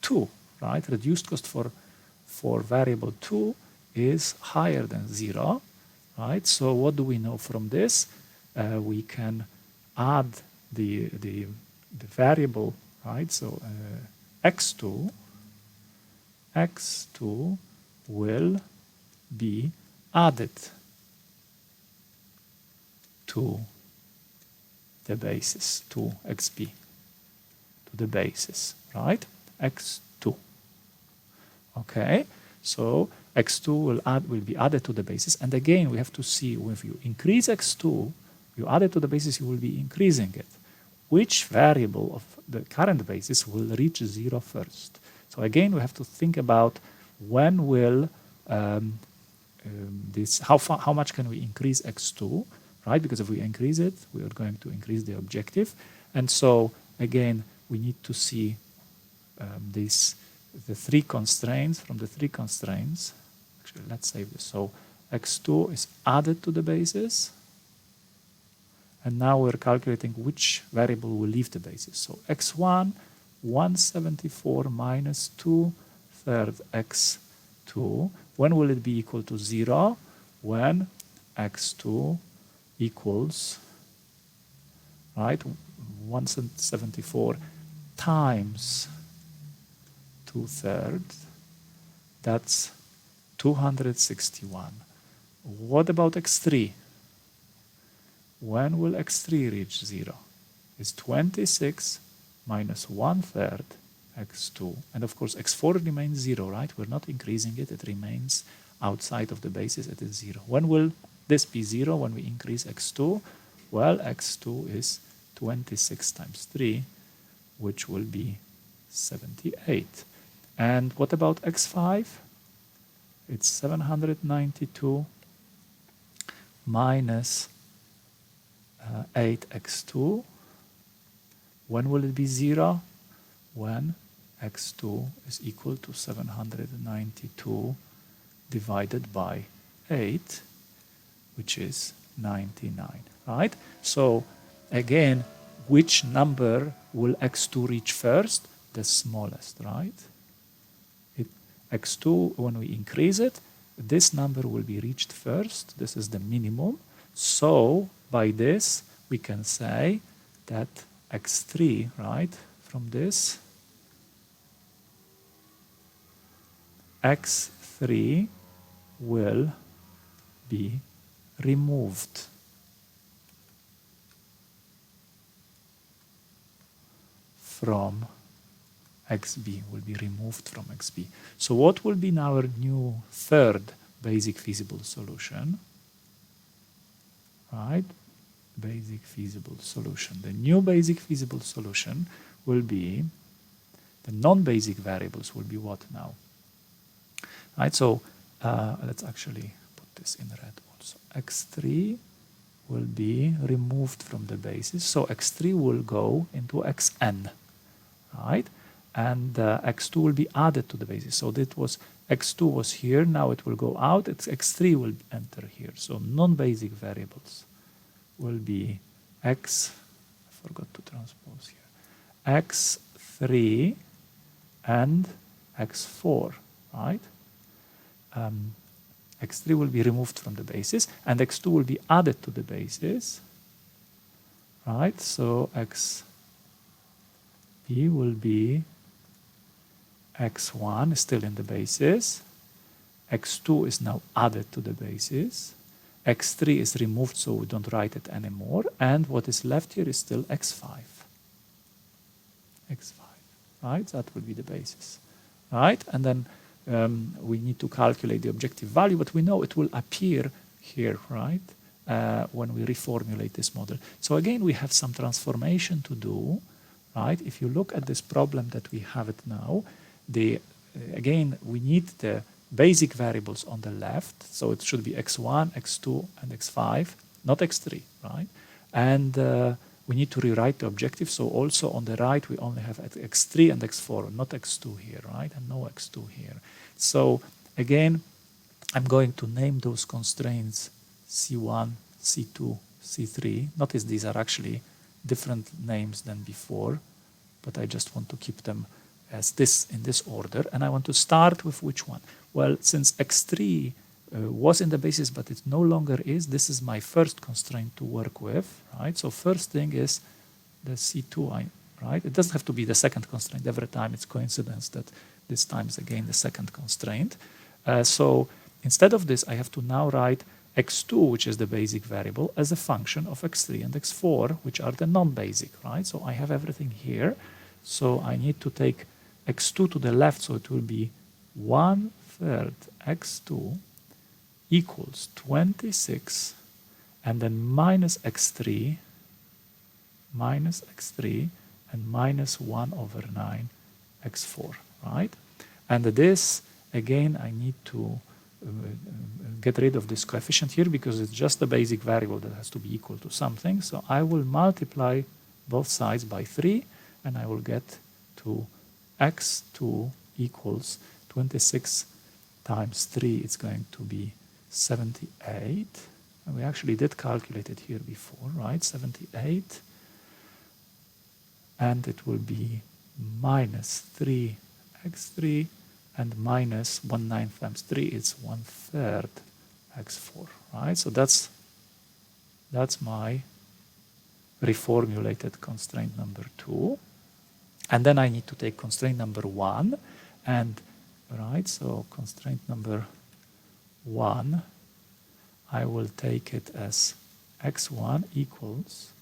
2, right? Reduced cost for variable 2 is higher than 0, right? So what do we know from this? We can add the variable, right? So x2 will be added to the basis, to xb, to the basis, right? x2. Okay, so x2 will be added to the basis, and again we have to see, if you increase x2, you add it to the basis, you will be increasing it. Which variable of the current basis will reach 0 first? So again, we have to think about when will this, how much can we increase x2, right? Because if we increase it, we are going to increase the objective. And so again, we need to see the three constraints. From the three constraints, actually, let's save this. So x2 is added to the basis. And now we're calculating which variable will leave the basis. So x1, 174 minus 2/3 x2. When will it be equal to 0? When x2 equals, right, 174 times 2/3. That's 261. What about x3? When will x3 reach 0? It's 26 minus 1/3 x2. And of course, x4 remains 0, right? We're not increasing it. It remains outside of the basis. It is 0. When will this be 0? When we increase x2? Well, x2 is 26 times 3, which will be 78. And what about x5? It's 792 minus 8x2. When will it be 0? When x2 is equal to 792 divided by 8, which is 99, right? So again, which number will x2 reach first? The smallest, right? x2, when we increase it, this number will be reached first. This is the minimum. So by this, we can say that x3, right, from this, x3 will be removed from xb, will be removed from xb. So what will be now our new third basic feasible solution? Right? Basic feasible solution. The new basic feasible solution will be, the non-basic variables will be what now? Right, so let's actually put this in red also. So x3 will be removed from the basis. So x3 will go into xn, right? And x2 will be added to the basis. So that was x2 was here, now it will go out, x3 will enter here. So non-basic variables will be I forgot to transpose here, x3 and x4, right? X3 will be removed from the basis, and x2 will be added to the basis, right? So xb will be x1 is still in the basis, x2 is now added to the basis, x3 is removed so we don't write it anymore, and what is left here is still x5, right? That will be the basis, right? And then we need to calculate the objective value, but we know it will appear here, right? When we reformulate this model. So again, we have some transformation to do, right? If you look at this problem that we have it now, again, we need the basic variables on the left, so it should be x1, x2, and x5, not x3, right? And we need to rewrite the objective, so also on the right we only have x3 and x4, not x2 here, right? And no x2 here. So again, I'm going to name those constraints C1, C2, C3. Notice these are actually different names than before, but I just want to keep them as this in this order, and I want to start with which one? Well, since x3 was in the basis but it no longer is, this is my first constraint to work with, right? So first thing is the C2, right? It doesn't have to be the second constraint every time. It's coincidence that this time is again the second constraint. So instead of this, I have to now write x2, which is the basic variable, as a function of x3 and x4, which are the non-basic, right? So I have everything here. So I need to take x2 to the left, so it will be 1/3 x2 equals 26, and then minus x3, and minus 1/9 x4, right? And this, again, I need to get rid of this coefficient here because it's just a basic variable that has to be equal to something. So I will multiply both sides by 3, and I will get to x2 equals 26 times 3. It's going to be 78. And we actually did calculate it here before, right? 78. And it will be minus 3x3, and minus 1/9 times 3 is 1/3 x4, right? So that's my reformulated constraint number 2. And then I need to take constraint number 1, and right, so constraint number 1, I will take it as x1 equals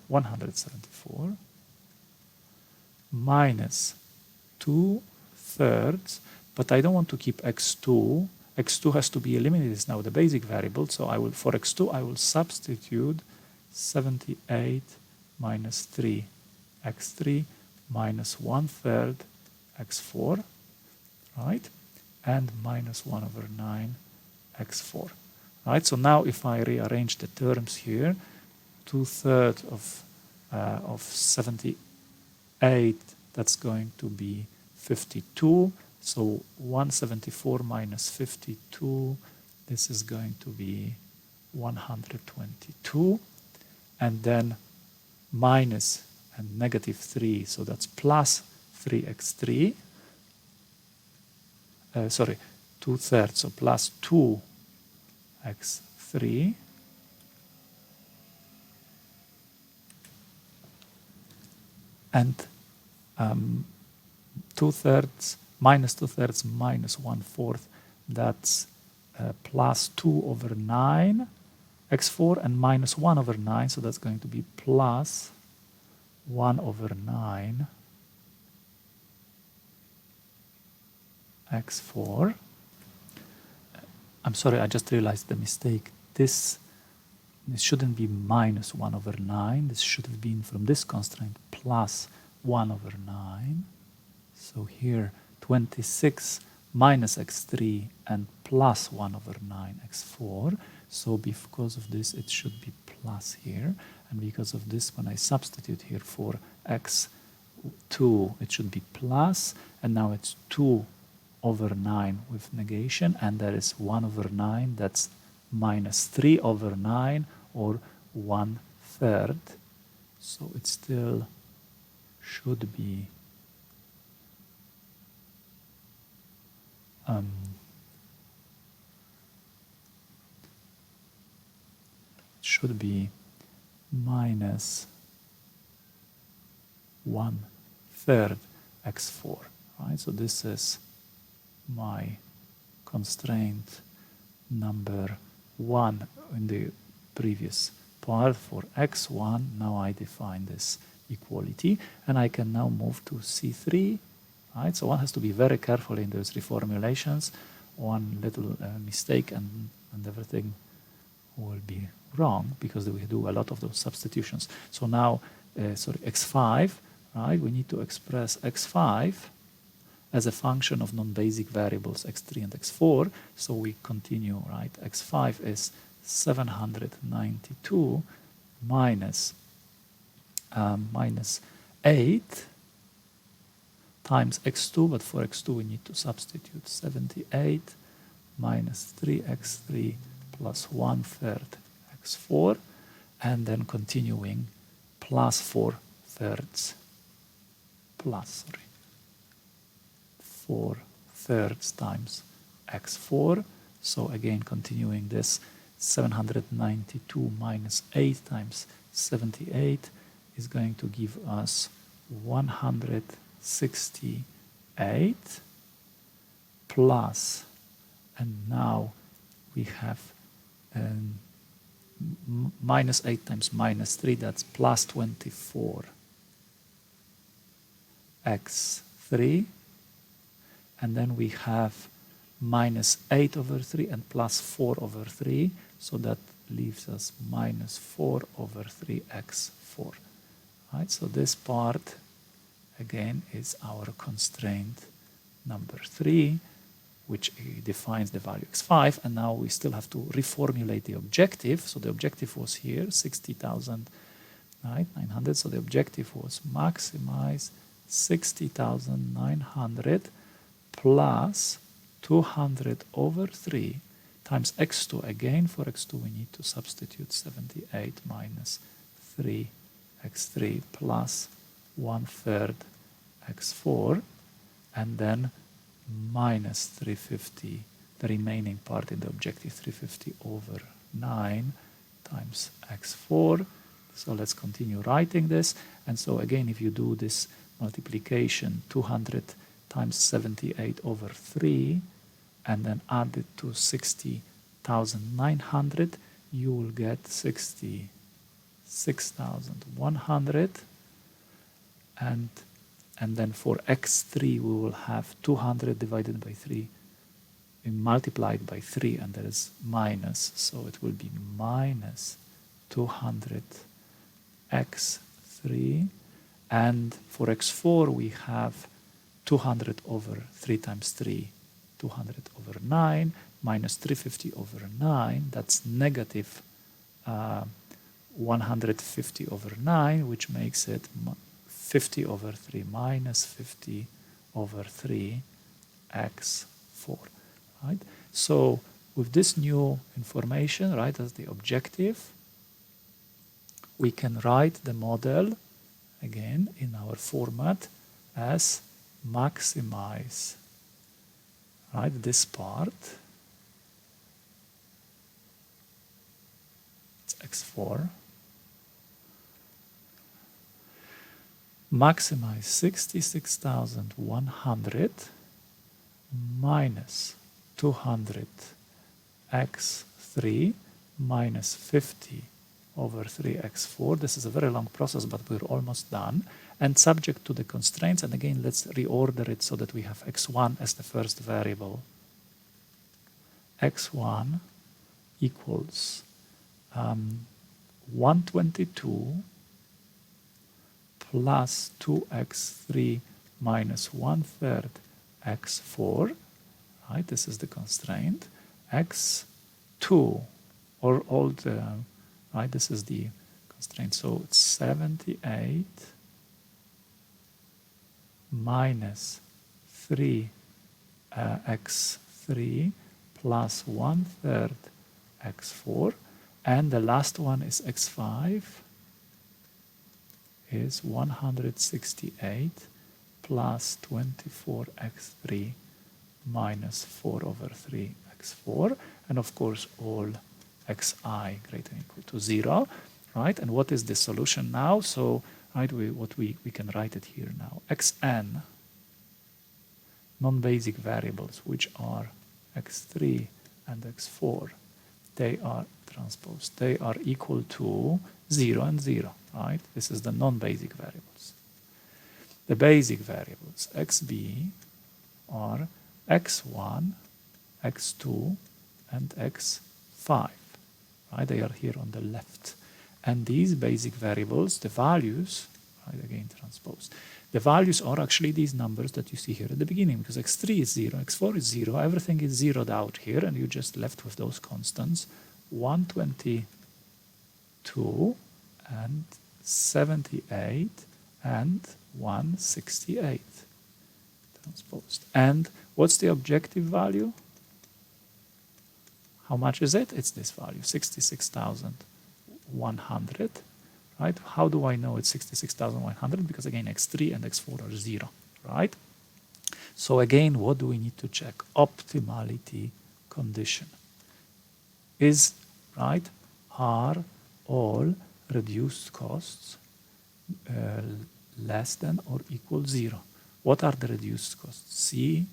174 minus 2/3, but I don't want to keep x2. x2 has to be eliminated. It's now the basic variable, so for x2 I will substitute 78 minus 3 x3 minus 1/3 x4, right? And minus 1/9 x4, right? So now if I rearrange the terms here, 2/3 of 78, that's going to be 52. So 174 minus 52, this is going to be 122. And then minus and negative 3, so that's plus 3x3. 2/3, so plus 2x3. And 2/3 minus 2/3 minus 1/4, that's plus 2/9 x4, and minus 1/9, so that's going to be plus 1/9 x4. I'm sorry, I just realized the mistake. This shouldn't be minus 1/9. This should have been, from this constraint, plus 1 over 9. So here 26 minus x3 and plus 1 over 9 x4. So because of this it should be plus here, and because of this when I substitute here for x2 it should be plus, and now it's 2 over 9 with negation, and there is 1 over 9, that's minus 3 over 9 or 1/3. So it still should be minus 1/3 x4, right? So this is my constraint number 1 in the previous part for x1. Now I define this equality, and I can now move to C3, right? So one has to be very careful in those reformulations. One little mistake and everything will be wrong, because we do a lot of those substitutions. So now, x5, right? We need to express x5 as a function of non-basic variables x3 and x4. So we continue, right? x5 is 792 minus 8 times x2, but for x2 we need to substitute 78 minus 3x3 plus 1/3 x4, and then continuing plus 4/3 times x4. So again continuing this, 792 minus 8 times 78 is going to give us 168 plus, and now we have minus 8 times minus 3, that's plus 24 x3, and then we have minus 8 over 3 and plus 4 over 3, so that leaves us minus 4 over 3 x4, right? So this part again is our constraint number 3, which defines the value x5, and now we still have to reformulate the objective. So the objective was here 60,000, right, 900. So the objective was maximize 60,900 plus 200 over 3 times x2. Again, for x2 we need to substitute 78 minus 3 x3 plus 1/3 x4, and then minus 350, the remaining part in the objective, 350 over 9 times x4. So let's continue writing this. And so again, if you do this multiplication, 200 times 78 over 3, and then add it to 60,900, you will get 66,100. And then for x3 we will have 200 divided by 3 multiplied by 3, and there is minus, so it will be minus 200 x3. And for x4 we have 200 over 3 times 3, 200 over 9 minus 350 over 9, that's negative 150 over 9, which makes it 50 over 3 minus 50 over 3 x4, right? So with this new information, right, as the objective, we can write the model again in our format as maximize, right, this part, it's x4, maximize 66,100 minus 200 x3 minus 50 over 3 x4. This is a very long process, but we're almost done. And subject to the constraints, and again, let's reorder it so that we have x1 as the first variable. x1 equals 122 plus 2x3 minus 1/3 x4, right? This is the constraint. x2, or all the, right? This is the constraint. So it's 78 minus 3 x3 plus 1/3 x4, and the last one is x5 is 168 plus 24x3 minus 4/3 x4, and of course all xi greater than or equal to 0, right? And what is the solution now? So, right, we can write it here now. xn, non-basic variables, which are x3 and x4, they are transposed. They are equal to 0 and 0, right? This is the non-basic variables. The basic variables, xb, are x1, x2, and x5, right? They are here on the left. And these basic variables, the values, right, again transposed, the values are actually these numbers that you see here at the beginning, because x3 is 0, x4 is 0, everything is zeroed out here, and you're just left with those constants, 122 and 78 and 168 transposed. And what's the objective value? How much is it? It's this value, 66,100. Right? How do I know it's 66,100? Because again, x3 and x4 are 0, right? So again, what do we need to check? Optimality condition. Is, right, are all reduced costs less than or equal 0? What are the reduced costs? C,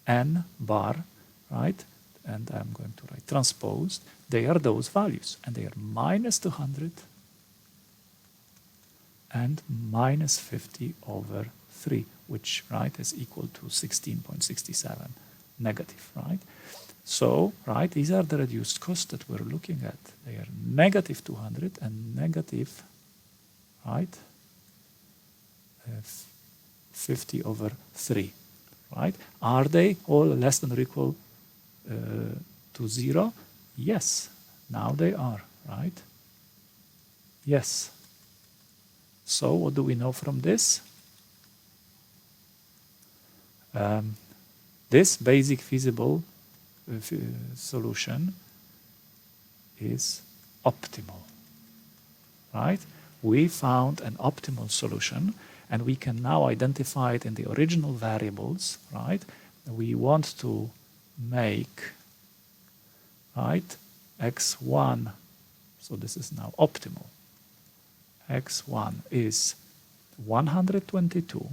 n bar, right? And I'm going to write transposed. They are those values, and they are minus 200 and minus 50/3, which, right, is equal to 16.67 negative, right? So, right, these are the reduced costs that we're looking at. They are negative 200 and negative, right, 50/3, right? Are they all less than or equal to 0? Yes, now they are, right? Yes. So what do we know from this? This basic feasible solution is optimal, right? We found an optimal solution, and we can now identify it in the original variables, right? We want to make, right, x1, so this is now optimal. x1 is 122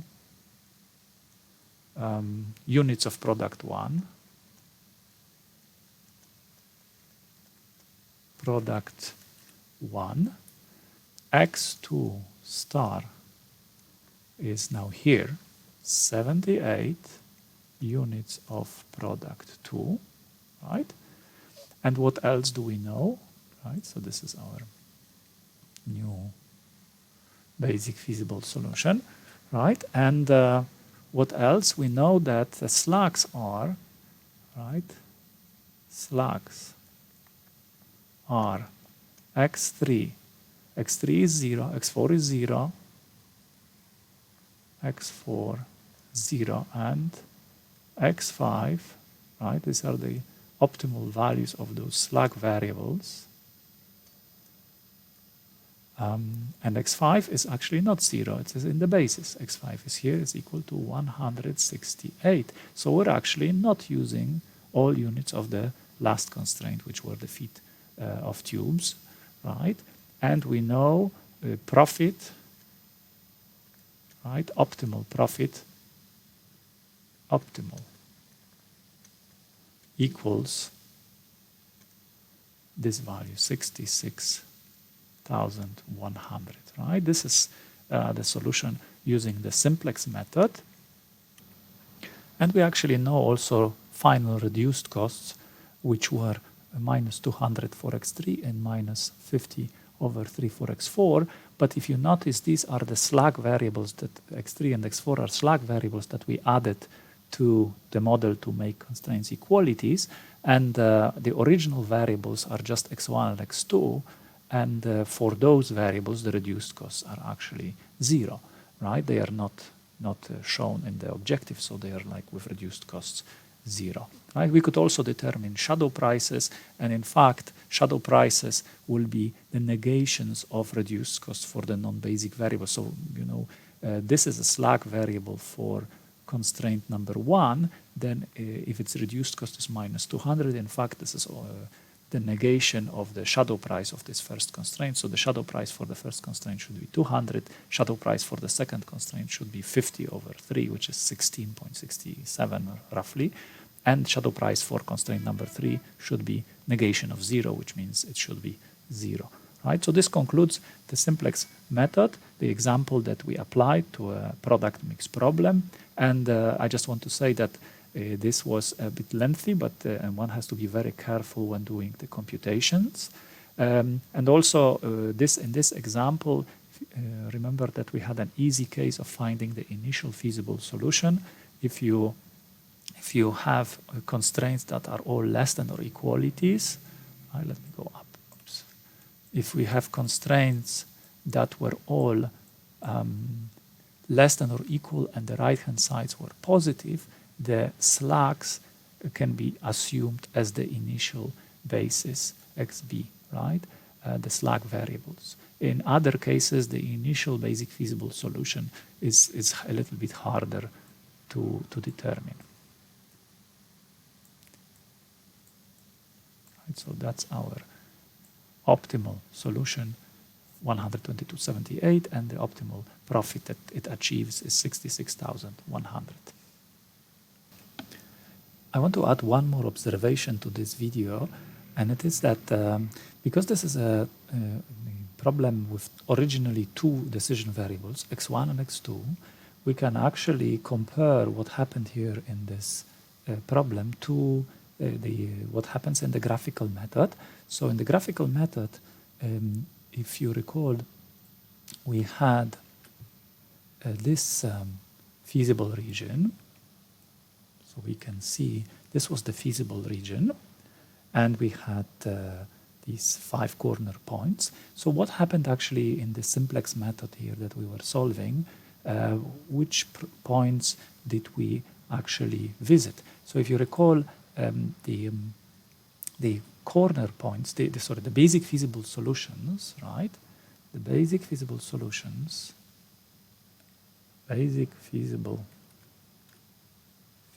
units of product 1, product 1, x2 star is now here, 78 units of product 2, right? And what else do we know, right? So this is our new basic feasible solution, right? And what else? We know that the slacks are, right? Slacks are x3. x3 is 0, x4 is 0, x4 0, and x5, right? These are the optimal values of those slack variables. And x5 is actually not 0, it is in the basis. x5 is here, is equal to 168. So we're actually not using all units of the last constraint, which were the feet of tubes, right? And we know profit, right? Optimal profit, optimal, equals this value, 66,100, right? This is the solution using the simplex method. And we actually know also final reduced costs, which were minus 200 for x3 and minus 50 over 3 for x4. But if you notice, these are the slack variables, that x3 and x4 are slack variables that we added to the model to make constraints equalities. And the original variables are just x1 and x2. And for those variables, the reduced costs are actually 0, right? They are not shown in the objective, so they are like with reduced costs 0, right? We could also determine shadow prices, and in fact, shadow prices will be the negations of reduced costs for the non-basic variables. So, this is a slack variable for constraint number 1, then if its reduced cost is minus 200, in fact, this is the negation of the shadow price of this first constraint. So the shadow price for the first constraint should be 200. Shadow price for the second constraint should be 50 over 3, which is 16.67 roughly. And shadow price for constraint number 3 should be negation of 0, which means it should be 0. Right? So this concludes the simplex method, the example that we applied to a product mix problem. And I just want to say that this was a bit lengthy, but and one has to be very careful when doing the computations. And also, in this example, remember that we had an easy case of finding the initial feasible solution. If you have constraints that are all less than or equalities, let me go up. Oops. If we have constraints that were all less than or equal and the right-hand sides were positive, the slacks can be assumed as the initial basis xb, right? The slack variables. In other cases, the initial basic feasible solution is a little bit harder to determine. Right, so that's our optimal solution, 122.78, and the optimal profit that it achieves is 66,100. I want to add one more observation to this video, and it is that because this is a problem with originally 2 decision variables, x1 and x2, we can actually compare what happened here in this problem to what happens in the graphical method. So in the graphical method, if you recall, we had this feasible region. So we can see this was the feasible region, and we had these 5 corner points. So what happened actually in the simplex method here that we were solving, which points did we actually visit? So if you recall, the corner points, the basic feasible solutions, right? The basic feasible solutions,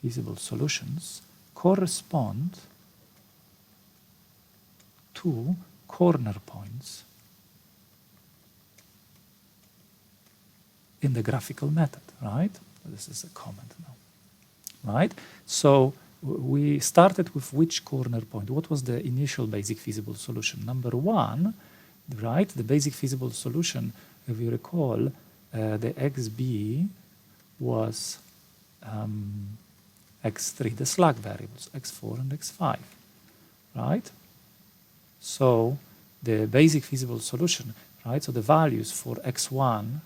feasible solutions correspond to corner points in the graphical method, right? This is a comment now, right? So we started with which corner point? What was the initial basic feasible solution? Number 1, right? The basic feasible solution, if you recall, the xb was x3, the slack variables, x4 and x5, right? So the basic feasible solution, right? So the values for x1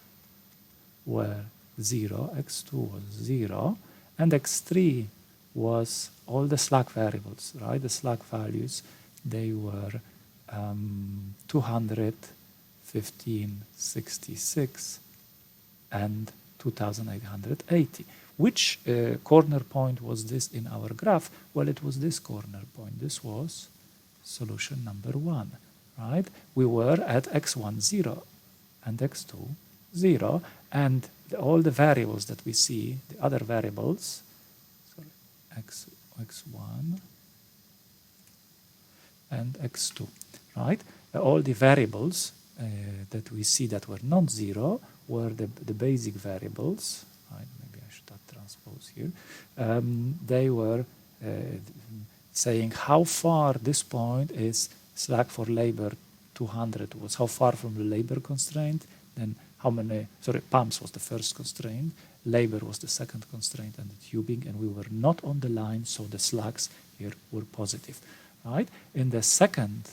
were 0, x2 was 0, and x3 was all the slack variables, right? The slack values, they were 200, 15, 66, and 2880. Which corner point was this in our graph? Well, it was this corner point. This was solution number 1, right? We were at x1, 0, and x2, 0, and all the variables that we see, the other variables, sorry, x1 and x2, right? All the variables that we see that were not 0 were the basic variables, right? Maybe I should add transpose here. They were saying how far this point is slack for labor 200 was, how far from the labor constraint, then how many, sorry, pumps was the first constraint, labor was the second constraint, and the tubing, and we were not on the line, so the slacks here were positive, right? In the second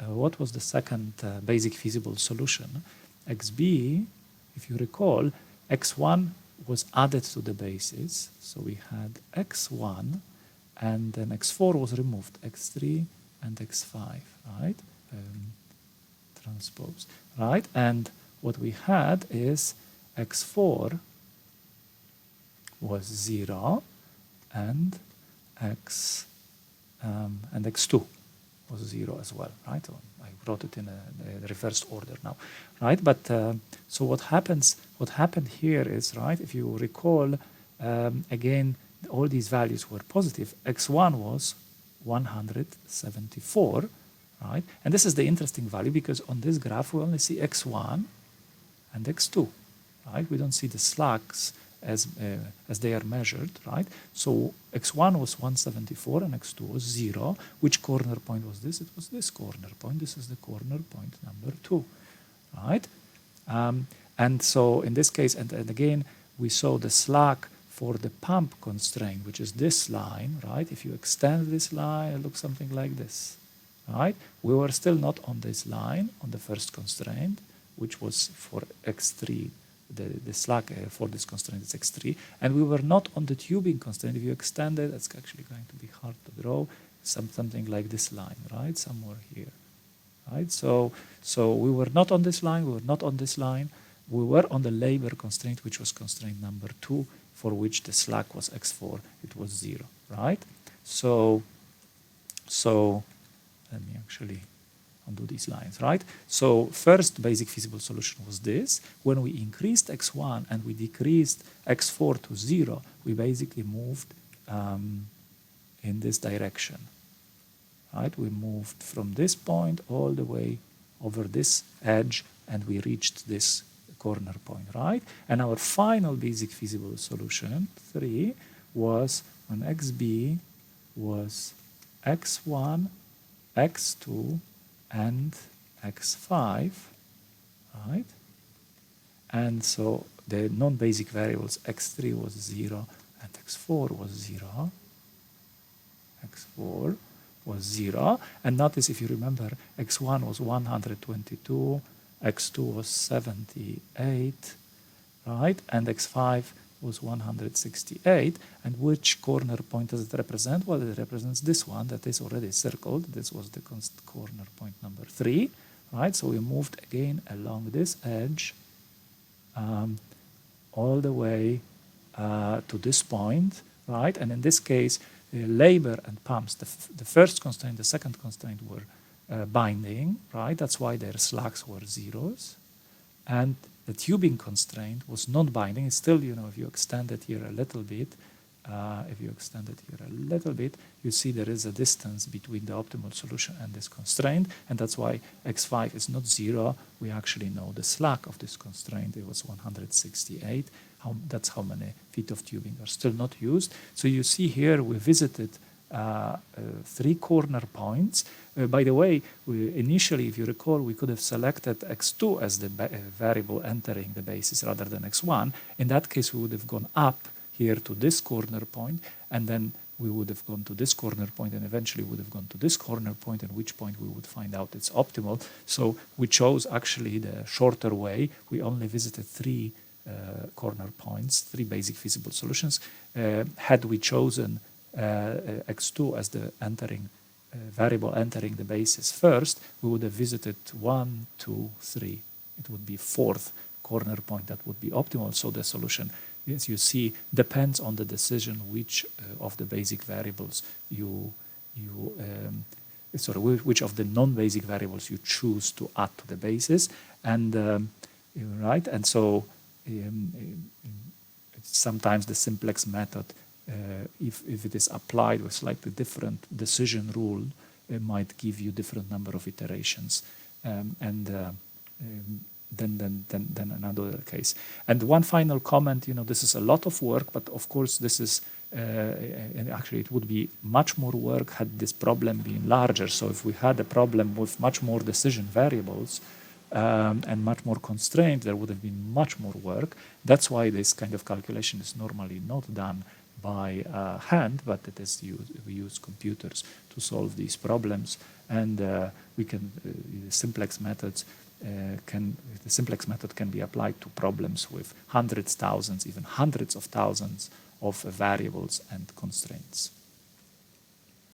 what was the second basic feasible solution? xb, if you recall, x1 was added to the basis, so we had x1, and then x4 was removed, x3 and x5, right? Transpose, right? And what we had is x4 was 0, and x2 was 0 as well, right? So I wrote it in a reversed order now, right? But so what happened here is, right, if you recall, again, all these values were positive. X1 was 174, right? And this is the interesting value because on this graph we only see x1 and x2, right? We don't see the slacks as they are measured, right? So x1 was 174 and x2 was 0. Which corner point was this? It was this corner point. This is the corner point number 2, right? And so in this case, and again, we saw the slack for the pump constraint, which is this line, right? If you extend this line, it looks something like this, right? We were still not on this line, on the first constraint, which was for x3. The slack for this constraint is x3, and we were not on the tubing constraint. If you extend it, it's actually going to be hard to draw, something like this line, right? Somewhere here, right? So we were not on this line, we were not on this line. We were on the labor constraint, which was constraint number 2, for which the slack was x4, it was 0, right? So let me actually undo these lines, right? So first basic feasible solution was this. When we increased x1 and we decreased x4 to 0, we basically moved in this direction, right? We moved from this point all the way over this edge and we reached this corner point, right? And our final basic feasible solution, 3, was when xb was x1, x2, and x5, right? And so the non-basic variables x3 was 0 and x4 was 0. x4 was 0. And notice, if you remember, x1 was 122, x2 was 78, right? And x5 was 168. And which corner point does it represent? Well, it represents this one that is already circled. This was the corner point number 3, right? So we moved again along this edge all the way to this point, right? And in this case, labor and pumps, the first constraint, the second constraint were binding, right? That's why their slacks were zeros. And the tubing constraint was non-binding. It's still, you know, if you extend it here a little bit, you see there is a distance between the optimal solution and this constraint, and that's why x5 is not 0. We actually know the slack of this constraint. It was 168. That's how many feet of tubing are still not used. So you see here we visited 3 corner points. By the way, initially, if you recall, we could have selected x2 as the variable entering the basis rather than x1. In that case, we would have gone up here to this corner point, and then we would have gone to this corner point, and eventually would have gone to this corner point, at which point we would find out it's optimal. So we chose actually the shorter way. We only visited 3 corner points, 3 basic feasible solutions. Had we chosen x2 as the variable entering the basis first, we would have visited 1, 2, 3. It would be 4th corner point that would be optimal. So the solution, as you see, depends on the decision which of the basic variables which of the non-basic variables you choose to add to the basis, and right. And so sometimes the simplex method, if it is applied with slightly different decision rule, it might give you different number of iterations, than another case. And one final comment, you know, this is a lot of work, but of course this is, and actually it would be much more work had this problem been larger. So if we had a problem with much more decision variables and much more constraint, there would have been much more work. That's why this kind of calculation is normally not done by hand, but it is we use computers to solve these problems. and we can the simplex method can be applied to problems with hundreds, thousands, even hundreds of thousands of variables and constraints.